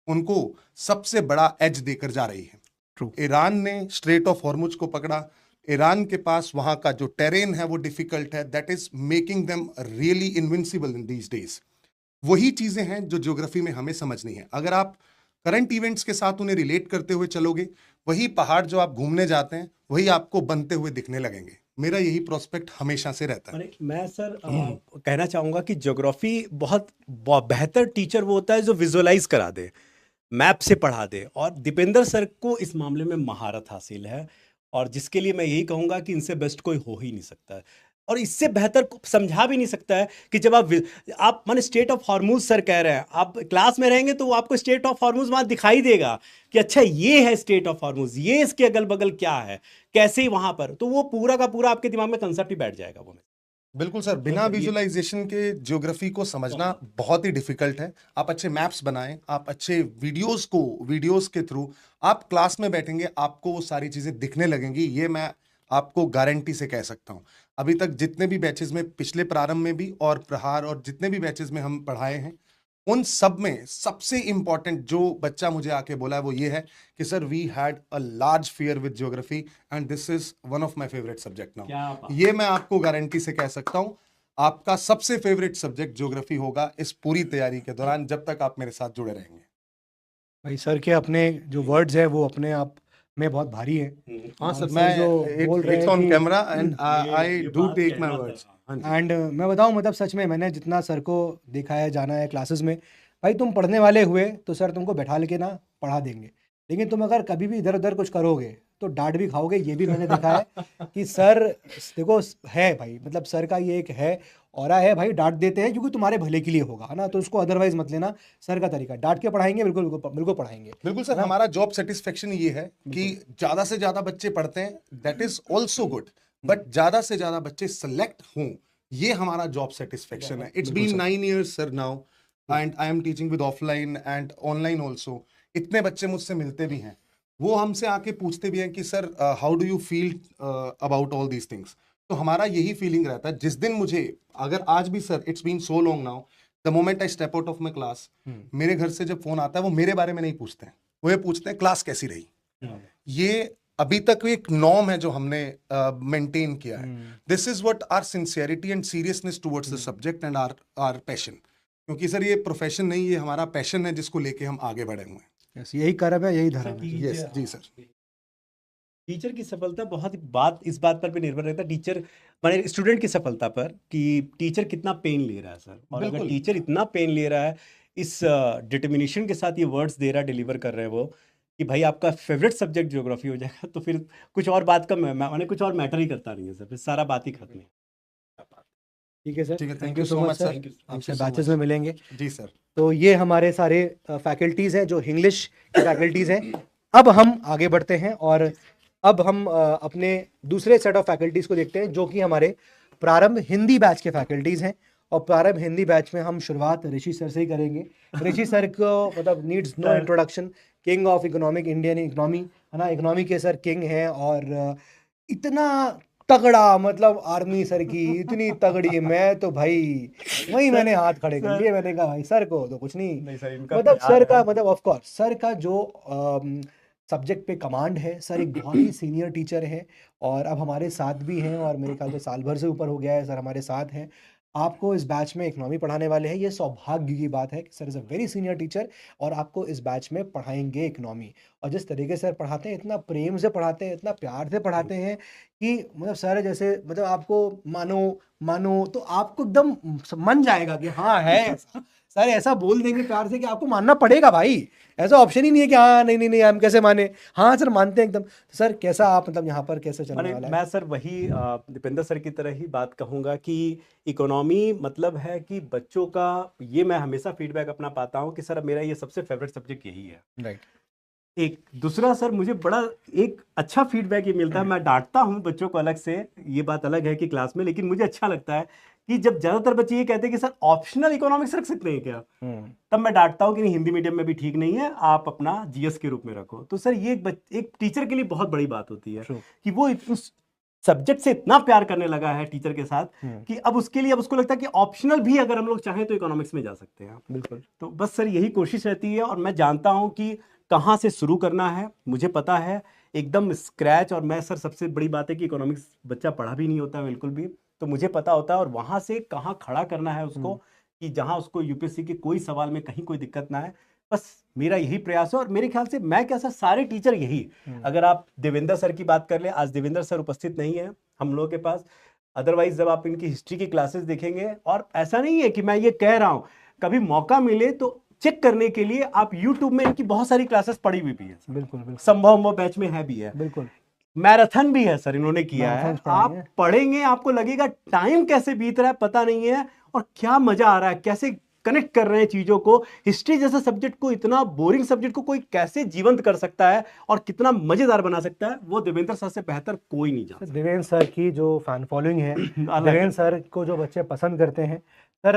उनको सबसे बड़ा एज देकर जा रही है। ईरान ने स्ट्रेट ऑफ हॉर्मुज को पकड़ा। ईरान के पास वहां का जो टेरेन है वो डिफिकल्ट है, that is making them really invincible in these days. वही चीजें हैं जो ज्योग्राफी में हमें समझनी है। अगर आप करंट इवेंट्स के साथ उन्हें रिलेट करते हुए चलोगे, वही पहाड़ जो आप घूमने जाते हैं वही आपको बनते हुए दिखने लगेंगे। मेरा यही प्रोस्पेक्ट हमेशा से रहता है। मैं सर कहना चाहूँगा कि ज्योग्राफी बहुत बेहतर टीचर वो होता है जो विजुअलाइज करा दे, मैप से पढ़ा दे, और दीपेंद्र सर को इस मामले में महारत हासिल है, और जिसके लिए मैं यही कहूँगा कि इनसे बेस्ट कोई हो ही नहीं सकता है, और इससे बेहतर समझा भी नहीं सकता है कि जब आप माने स्टेट ऑफ हॉर्मुज सर कह रहे हैं, आप क्लास में रहेंगे तो वो आपको स्टेट ऑफ हॉर्मुज वहाँ दिखाई देगा कि अच्छा ये है स्टेट ऑफ हॉर्मुज, ये इसके अगल बगल क्या है, कैसे ही वहाँ पर, तो वो पूरा का पूरा आपके दिमाग में कंसेप्ट ही बैठ जाएगा वो। बिल्कुल सर, बिना विजुअलाइजेशन के ज्योग्राफी को समझना बहुत ही डिफिकल्ट है। आप अच्छे मैप्स बनाएं, आप अच्छे वीडियोस के थ्रू आप क्लास में बैठेंगे, आपको वो सारी चीजें दिखने लगेंगी। ये मैं आपको गारंटी से कह सकता हूं। अभी तक जितने भी बैचेस में, पिछले प्रारंभ में भी और प्रहार, और जितने भी बैचेस में हम पढ़ाए हैं, उन सब में सबसे इंपॉर्टेंट जो बच्चा मुझे आके बोला है वो ये है कि sir we had a large fear with geography and this is one of my favourite subject now. ये मैं आपको गारंटी से कह सकता हूं, आपका सबसे फेवरेट सब्जेक्ट ज्योग्राफी होगा इस पूरी तैयारी के दौरान, जब तक आप मेरे साथ जुड़े रहेंगे। भाई सर के अपने जो वर्ड्स है वो अपने आप में बहुत भारी है। हाँ सर, सर मैं जो बोल रहे इट्स हैं ऑन कि- camera and I do take my words. And मैं बताऊं, मतलब सच में मैंने जितना सर को देखा है, जाना है क्लासेस में, भाई तुम पढ़ने वाले हुए तो सर तुमको बैठा के ना पढ़ा देंगे। लेकिन तुम अगर कभी भी इधर उधर कुछ करोगे तो डांट भी खाओगे। ये भी मैंने देखा है कि सर, देखो है भाई, मतलब सर का ये एक है ऑरा है भाई, डांट देते हैं क्योंकि तुम्हारे भले के लिए होगा, है ना, तो उसको अदरवाइज मत लेना। सर का तरीका डांट के पढ़ाएंगे, बिल्कुल बिल्कुल बिल्कुल पढ़ाएंगे। बिल्कुल सर, हमारा जॉब सेटिस्फेक्शन ये है कि ज्यादा से ज्यादा बच्चे पढ़ते हैं, that is also good, but ज्यादा से ज्यादा बच्चे सेलेक्ट हों, ये हमारा जॉब सेटिस्फेक्शन है। It's been 9 years sir now, and I am teaching with offline and online also. इतने बच्चे मुझसे मिलते भी हैं, वो हमसे आके पूछते भी हैं कि sir how do you feel about all these things. तो हमारा यही फीलिंग रहता है, जिस दिन मुझे, अगर आज भी sir, it's been so long now, the moment I step out of my class, मेरे घर से जब फोन आता है, वो मेरे बारे में नहीं पूछते हैं, वो ये पूछते हैं क्लास कैसी रही। ये अभी तक एक नॉर्म है जो हमने मेंटेन किया है। This is what our sincerity and seriousness towards the subject and our passion. क्योंकि सर ये प्रोफेशन नहीं, ये हमारा पैशन है जिसको लेके हम आगे बढ़े हुए हैं। यस, यही कर्म है, यही धर्म है। यस जी सर। टीचर की सफलता बहुत इस बात पर भी निर्भर रहता है, टीचर माने स्टूडेंट की सफलता पर, कि टीचर कितना पेन ले रहा है सर। और अगर बिल्कुल। टीचर इतना पेन ले रहा है, इस डिटर्मिनेशन के साथ ये वर्ड्स दे रहा है, डिलीवर कर रहे हैं वो, कि भाई आपका फेवरेट सब्जेक्ट ज्योग्राफी हो जाएगा, तो फिर कुछ और बात का माने कुछ और मैटर ही करता नहीं है सर, फिर सारा बात ही खत्म है। ठीक है सर, ठीक है, thank you so much sir. Thank you आपसे so बैचेस much. में मिलेंगे। जी सर। तो ये हमारे सारे फैकल्टीज़ हैं जो इंग्लिश की फैकल्टीज़ हैं। अब हम आगे बढ़ते हैं और अब हम अपने दूसरे सेट ऑफ फैकल्टीज़ को देखते हैं जो कि हमारे प्रारंभ हिंदी बैच के फैकल्टीज़ हैं। और प्रारंभ हिंदी बैच में हम शुरुआत ऋषि सर से ही करेंगे। ऋषि सर को मतलब needs no introduction, king of economic Indian economy, है ना, इकोनॉमी के सर किंग हैं। और इतना तगड़ा, मतलब आर्मी सर की इतनी तगड़ी, मैं तो भाई वही मैंने हाथ खड़े कर लिए, मैंने कहा भाई सर को तो कुछ नहीं, सर, इनका मतलब प्यार सर का है। मतलब ऑफ कोर्स सर का जो सब्जेक्ट पे कमांड है, सर एक बहुत ही सीनियर टीचर है और अब हमारे साथ भी हैं और मेरे ख्याल से साल भर से ऊपर हो गया है सर हमारे साथ हैं। आपको इस बैच में इकोनॉमी पढ़ाने वाले हैं, ये सौभाग्य की बात है कि sir is a very senior teacher और आपको इस बैच में पढ़ाएंगे इकोनॉमी। और जिस तरीके से सर पढ़ाते हैं, इतना प्रेम से पढ़ाते हैं, इतना प्यार से पढ़ाते हैं कि मतलब सर जैसे, मतलब आपको मानो मानो तो आपको एकदम मन जाएगा कि हाँ है ऐसा। सर ऐसा बोल देंगे प्यार से कि आपको मानना पड़ेगा भाई, ऐसा ऑप्शन ही नहीं है कि हाँ नहीं नहीं नहीं हम कैसे माने, हाँ सर मानते हैं एकदम। तो सर कैसा आप मतलब यहाँ पर कैसे चलने माने वाला है? मैं सर वही दीपेंद्र सर की तरह ही बात कहूँगा कि इकोनॉमी मतलब है कि बच्चों का, ये मैं हमेशा फीडबैक अपना पाता हूँ कि सर मेरा ये सबसे फेवरेट सब्जेक्ट यही है। राइट। एक दूसरा सर, मुझे बड़ा एक अच्छा फीडबैक ये मिलता है, मैं डांटता हूँ बच्चों को अलग से, ये बात अलग है कि क्लास में, लेकिन मुझे अच्छा लगता है कि जब ज्यादातर बच्चे ये कहते हैं कि सर ऑप्शनल इकोनॉमिक्स रख सकते हैं क्या, तब मैं डांटता हूँ कि नहीं, हिंदी मीडियम में भी ठीक नहीं है, आप अपना जीएस के रूप में रखो। तो सर ये एक टीचर के लिए बहुत बड़ी बात होती है कि वो उस सब्जेक्ट से इतना प्यार करने लगा है टीचर के साथ कि अब उसके लिए, अब उसको लगता है कि ऑप्शनल भी अगर हम लोग चाहें तो इकोनॉमिक्स में जा सकते हैं। बिल्कुल। तो बस सर यही कोशिश रहती है और मैं जानता हूँ कि कहाँ से शुरू करना है, मुझे पता है एकदम स्क्रैच। और मैं सर सबसे बड़ी बात है कि इकोनॉमिक्स बच्चा पढ़ा भी नहीं होता बिल्कुल भी, तो मुझे पता होता है और वहाँ से कहाँ खड़ा करना है उसको कि जहाँ उसको यूपीएससी के कोई सवाल में कहीं कोई दिक्कत ना है। बस मेरा यही प्रयास है और मेरे ख्याल से मैं क्या सर, सारे टीचर यही, अगर आप देवेंद्र सर की बात कर ले, आज देवेंद्र सर उपस्थित नहीं है हम लोगों के पास, अदरवाइज जब आप इनकी हिस्ट्री की क्लासेस देखेंगे, और ऐसा नहीं है कि मैं ये कह रहा हूँ, कभी मौका मिले तो चेक करने के लिए आप YouTube में इनकी बहुत सारी क्लासेस पड़ी हुई भी है। बिल्कुल बिल्कुल संभव बैच में है भी है, बिल्कुल। मैराथन भी है सर इन्होंने किया है। मैराथन्स पढ़ाई आप है। पढ़ेंगे आपको लगेगा टाइम कैसे बीत रहा है पता नहीं है, और क्या मजा आ रहा है, कैसे कनेक्ट कर रहे हैं चीजों को। हिस्ट्री जैसे सब्जेक्ट को, इतना बोरिंग सब्जेक्ट को कोई कैसे जीवंत कर सकता है और कितना मजेदार बना सकता है, वो देवेंद्र सर से बेहतर कोई नहीं जानता। देवेंद्र सर की जो फैन फॉलोइंग है, अलग देवेंद्र है। सर को जो बच्चे पसंद करते हैं, सर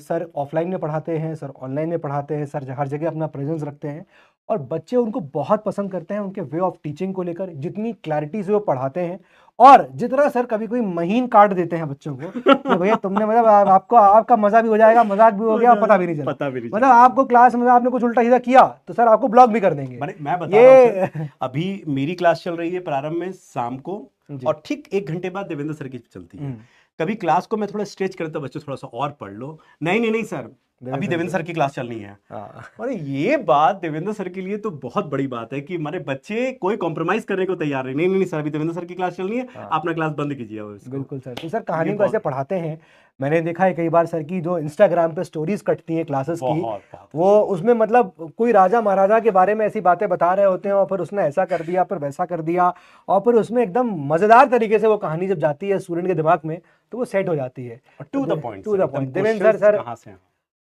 सर ऑफलाइन में पढ़ाते हैं, सर ऑनलाइन में पढ़ाते हैं, सर हर जगह अपना प्रेजेंस रखते हैं और बच्चे उनको बहुत पसंद करते हैं उनके वे ऑफ टीचिंग को लेकर, जितनी क्लैरिटी से वो पढ़ाते हैं और जितना सर कभी कोई महीन काट देते हैं बच्चों को कि भैया तुमने मतलब आपको आपका मजा भी हो जाएगा, मजाक भी हो गया, पता भी नहीं चला, पता भी नहीं मतलब आपको क्लास में आपने कुछ उल्टा सीधा किया तो सर आपको ब्लॉक भी कर देंगे। मैं बता रहा हूं सर, अभी मेरी क्लास चल रही है प्रारंभ में शाम को, और ठीक 1 घंटे बाद देवेंद्र सर की चलती है। कभी क्लास को मैं थोड़ा स्ट्रेच करता, बच्चों थोड़ा सा और पढ़ लो, नहीं नहीं नहीं सर अभी देवेंद्र सर की क्लास चलनी है। हाँ। और ये बात देवेंद्र सर के लिए तो बहुत बड़ी बात है कि हमारे बच्चे कोई कॉम्प्रोमाइज करने को तैयार नहीं। नहीं सर, अभी देवेंद्र सर की क्लास चलनी है, हाँ। अपना क्लास बंद कीजिए अब इसको। बिल्कुल सर। तो सर कहानी को बहुत- ऐसे पढ़ाते हैं, मैंने देखा है कई बार सर की जो इंस्टाग्राम पे स्टोरीज कटती हैं क्लासेस की, बहुत वो उसमें मतलब कोई राजा महाराजा के बारे में ऐसी बातें बता रहे होते हैं और फिर उसने ऐसा कर दिया, फिर वैसा कर दिया, और फिर उसमें एकदम मजेदार तरीके से वो कहानी जब जाती है स्टूडेंट के दिमाग में तो वो सेट हो जाती है। To the point. To the point. Devendra sir कहाँ से हैं?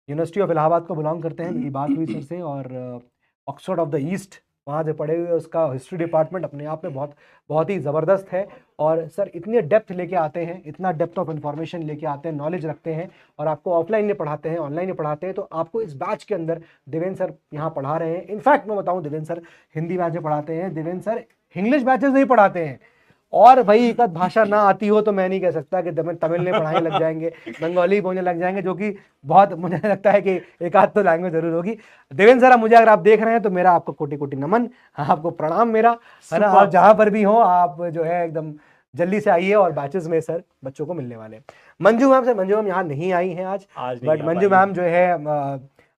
यूनिवर्सिटी ऑफ इलाहाबाद को बिलोंग करते हैं, मेरी बात हुई सर से, और ऑक्सफोर्ड ऑफ द ईस्ट वहाँ से पढ़े हुए, उसका हिस्ट्री डिपार्टमेंट अपने आप में बहुत ही ज़बरदस्त है। और सर इतनी डेप्थ लेके आते हैं, इतना डेप्थ ऑफ इन्फॉर्मेशन लेके आते हैं, नॉलेज रखते हैं, और आपको ऑफलाइन में पढ़ाते हैं, ऑनलाइन में पढ़ाते हैं। तो आपको इस बैच के अंदर देवेंद्र सर यहाँ पढ़ा रहे हैं। इनफैक्ट मैं बताऊँ, देवेंद्र सर हिंदी बैच में पढ़ाते हैं, देवेंद्र सर इंग्लिश बैचेस नहीं पढ़ाते हैं। और भाई एक आध भाषा ना आती हो तो मैं नहीं कह सकता कि तमिल में पढ़ाने लग जाएंगे, बंगाली बोलने लग जाएंगे, जो कि बहुत मुझे लगता है कि एक आध तो लैंग्वेज जरूर होगी। देवेंद्र सर, मुझे अगर आप देख रहे हैं तो मेरा आपको कोटि कोटि नमन, आपको प्रणाम मेरा, है ना। आप जहाँ पर भी हो, आप जो है एकदम जल्दी से आइए, और बैचेस में सर बच्चों को मिलने वाले हैं। Manju ma'am, sir Manju ma'am यहाँ नहीं आई हैं आज, बट मंजू मैम जो है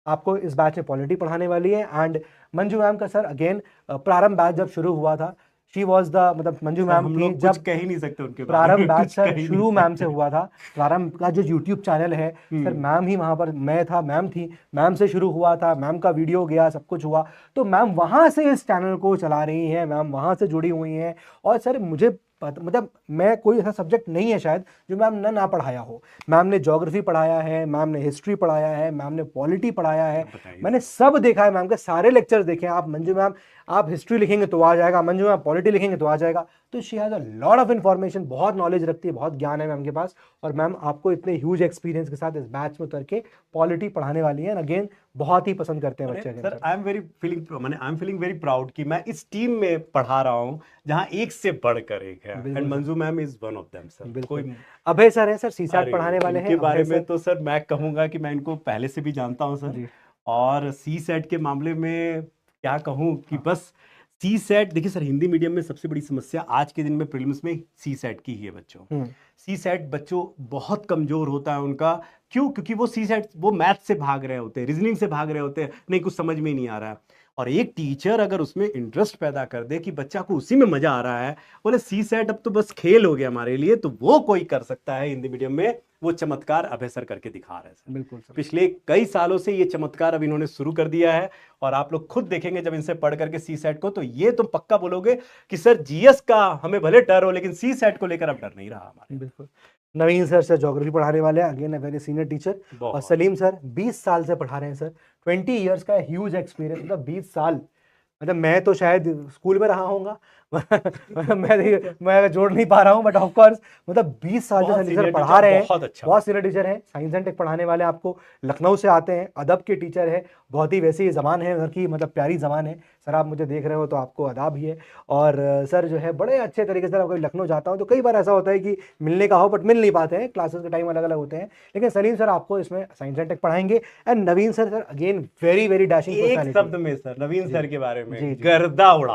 आपको इस बैच में पॉलिटी पढ़ाने वाली है। एंड मंजू मैम का सर अगेन प्रारंभ बैच जब शुरू हुआ था, शी वॉज द, मतलब मंजू मैम हम थी लोग जब कुछ कह ही नहीं सकते उनके बारे प्रारंभ में, बैच कुछ सर कह ही शुरू नहीं मैम से सकते। हुआ था। प्रारंभ का जो यूट्यूब चैनल है सर, मैम ही वहाँ पर, मैं था, मैम थी, मैम से शुरू हुआ था, मैम का वीडियो गया, सब कुछ हुआ, तो मैम वहाँ से इस चैनल को चला रही हैं, मैम वहाँ से जुड़ी हुई हैं। और सर मुझे मतलब मैं कोई ऐसा सब्जेक्ट नहीं है शायद जो मैम ने ना पढ़ाया हो। मैम ने ज्योग्राफी पढ़ाया है, मैम ने हिस्ट्री पढ़ाया है, मैम ने पॉलिटी पढ़ाया है, मैंने सब देखा है, मैम के सारे लेक्चर्स देखे हैं। आप मंजू मैम, आप हिस्ट्री लिखेंगे तो आ जाएगा, मंजू मैम पॉलिटी लिखेंगे तो आ जाएगा। तो she has a lot of information, बहुत नॉलेज रखती है, बहुत ज्ञान है मैम के पास। और मैम आपको इतने ह्यूज एक्सपीरियंस के साथ इस बैच में उतर के पॉलिटी पढ़ाने वाली है। अगेन बहुत ही पसंद करते हैं बच्चे। Sir I am feeling very proud कि मैं इस टीम में पढ़ा रहा हूँ जहाँ एक से बढ़कर एक है, and Manju ma'am is one of them sir. कोई अभय सर है सर, सीसैट पढ़ाने वाले हैं। इनके बारे में तो सर मैं कहूँगा कि मैं इनको पहले से भी जानता हूँ सर, और सीसैट के मामले में क्या कहूँ कि बस सीसैट, देखिए सर हिंदी मीडियम में सबसे बड़ी समस्या आज के दिन में प्रीलिम्स में सीसैट की ही है बच्चों। सीसैट बच्चों बहुत कमजोर होता है उनका। क्यों? क्योंकि वो सीसैट, वो मैथ से भाग रहे होते हैं, रीजनिंग से भाग रहे होते हैं, नहीं कुछ समझ में ही नहीं आ रहा है। और एक टीचर अगर उसमें इंटरेस्ट पैदा कर दे कि बच्चा को उसी में मजा आ रहा है, बोले सीसैट अब तो बस खेल हो गया हमारे लिए, तो वो कोई कर सकता है हिंदी मीडियम में। वो चमत्कार अभय सर करके दिखा रहे हैं सर। बिल्कुल सर। पिछले कई सालों से ये चमत्कार अब इन्होंने शुरू कर दिया है, और आप लोग खुद देखेंगे जब इनसे पढ़ करके सीसैट को, तो ये तुम पक्का बोलोगे कि सर जीएस का हमें भले डर हो, लेकिन सीसैट को लेकर अब डर नहीं रहा हमारे। बिल्कुल। नवीन सर ज्योग्राफी पढ़ाने वाले हैं, again a very senior teacher. और सलीम सर 20 साल से पढ़ा रहे हैं सर, 20 इयर्स का ह्यूज एक्सपीरियंस, मतलब 20 साल, मतलब मैं तो शायद स्कूल में रहा होऊंगा मैं जोड़ नहीं पा रहा हूँ, बट ऑफ कोर्स मतलब 20 साल से सलीम सर पढ़ा रहे हैं। बहुत सीनियर टीचर हैं, साइंस एंड टेक पढ़ाने वाले, आपको लखनऊ से आते हैं, अदब के टीचर है, बहुत ही वैसी ज़बान है उधर की, मतलब प्यारी ज़बान है सर। आप मुझे देख रहे हो तो आपको आदाब ही है। और सर जो है बड़े अच्छे तरीके से, कभी लखनऊ जाता हूँ तो कई बार ऐसा होता है कि मिलने का हो बट मिल नहीं पाते हैं, क्लासेस के टाइम अलग अलग होते हैं, लेकिन सलीम सर आपको इसमें साइंस एंड टेक पढ़ाएंगे। And Naveen sir again very very dashing. एक शब्द में सर नवीन सर के बारे में, जी। गर्दा उड़ा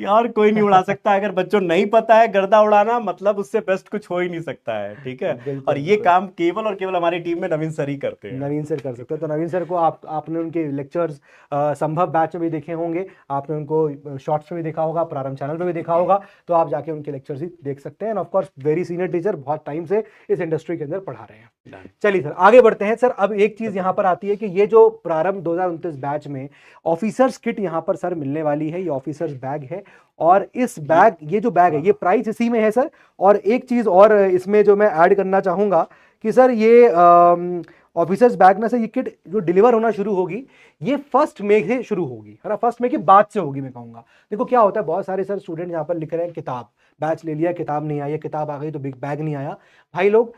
और कोई नहीं उड़ा सकता। अगर बच्चों नहीं पता है गर्दा उड़ाना, मतलब उससे बेस्ट कुछ हो ही नहीं सकता है, ठीक है। और ये काम केवल और केवल हमारी टीम में नवीन सर ही करते हैं। नवीन सर कर सकते हैं। तो नवीन सर को आपने उनके लेक्चर्स संभव बैच में भी देखे होंगे, आपने उनको शॉर्ट्स में भी देखा होगा, प्रारंभ चैनल पे भी देखा होगा, तो आप जाके उनके लेक्चर्स ही देख सकते हैं। Of course very senior teacher, बहुत टाइम से इस इंडस्ट्री के अंदर पढ़ा रहे हैं। चलिए सर आगे बढ़ते हैं। सर अब एक चीज यहाँ पर आती है कि ये जो प्रारंभ 2029 बैच में ऑफिसर्स किट यहाँ पर सर मिलने वाली है, ये ऑफिसर्स बैग है, और इस बैग, ये जो बैग है ये प्राइस इसी में है सर। और एक चीज और इसमें जो मैं ऐड करना चाहूंगा कि सर ये ऑफिसर्स बैग ना सर, ये किट जो डिलीवर होना शुरू होगी ये 1 मई से शुरू होगी, है ना, 1 मई के बाद से होगी मैं कहूँगा। देखो क्या होता है, बहुत सारे सर स्टूडेंट यहाँ पर लिख रहे हैं किताब, बैच ले लिया, किताब नहीं आई, किताब आ गई तो बिग बैग नहीं आया। भाई लोग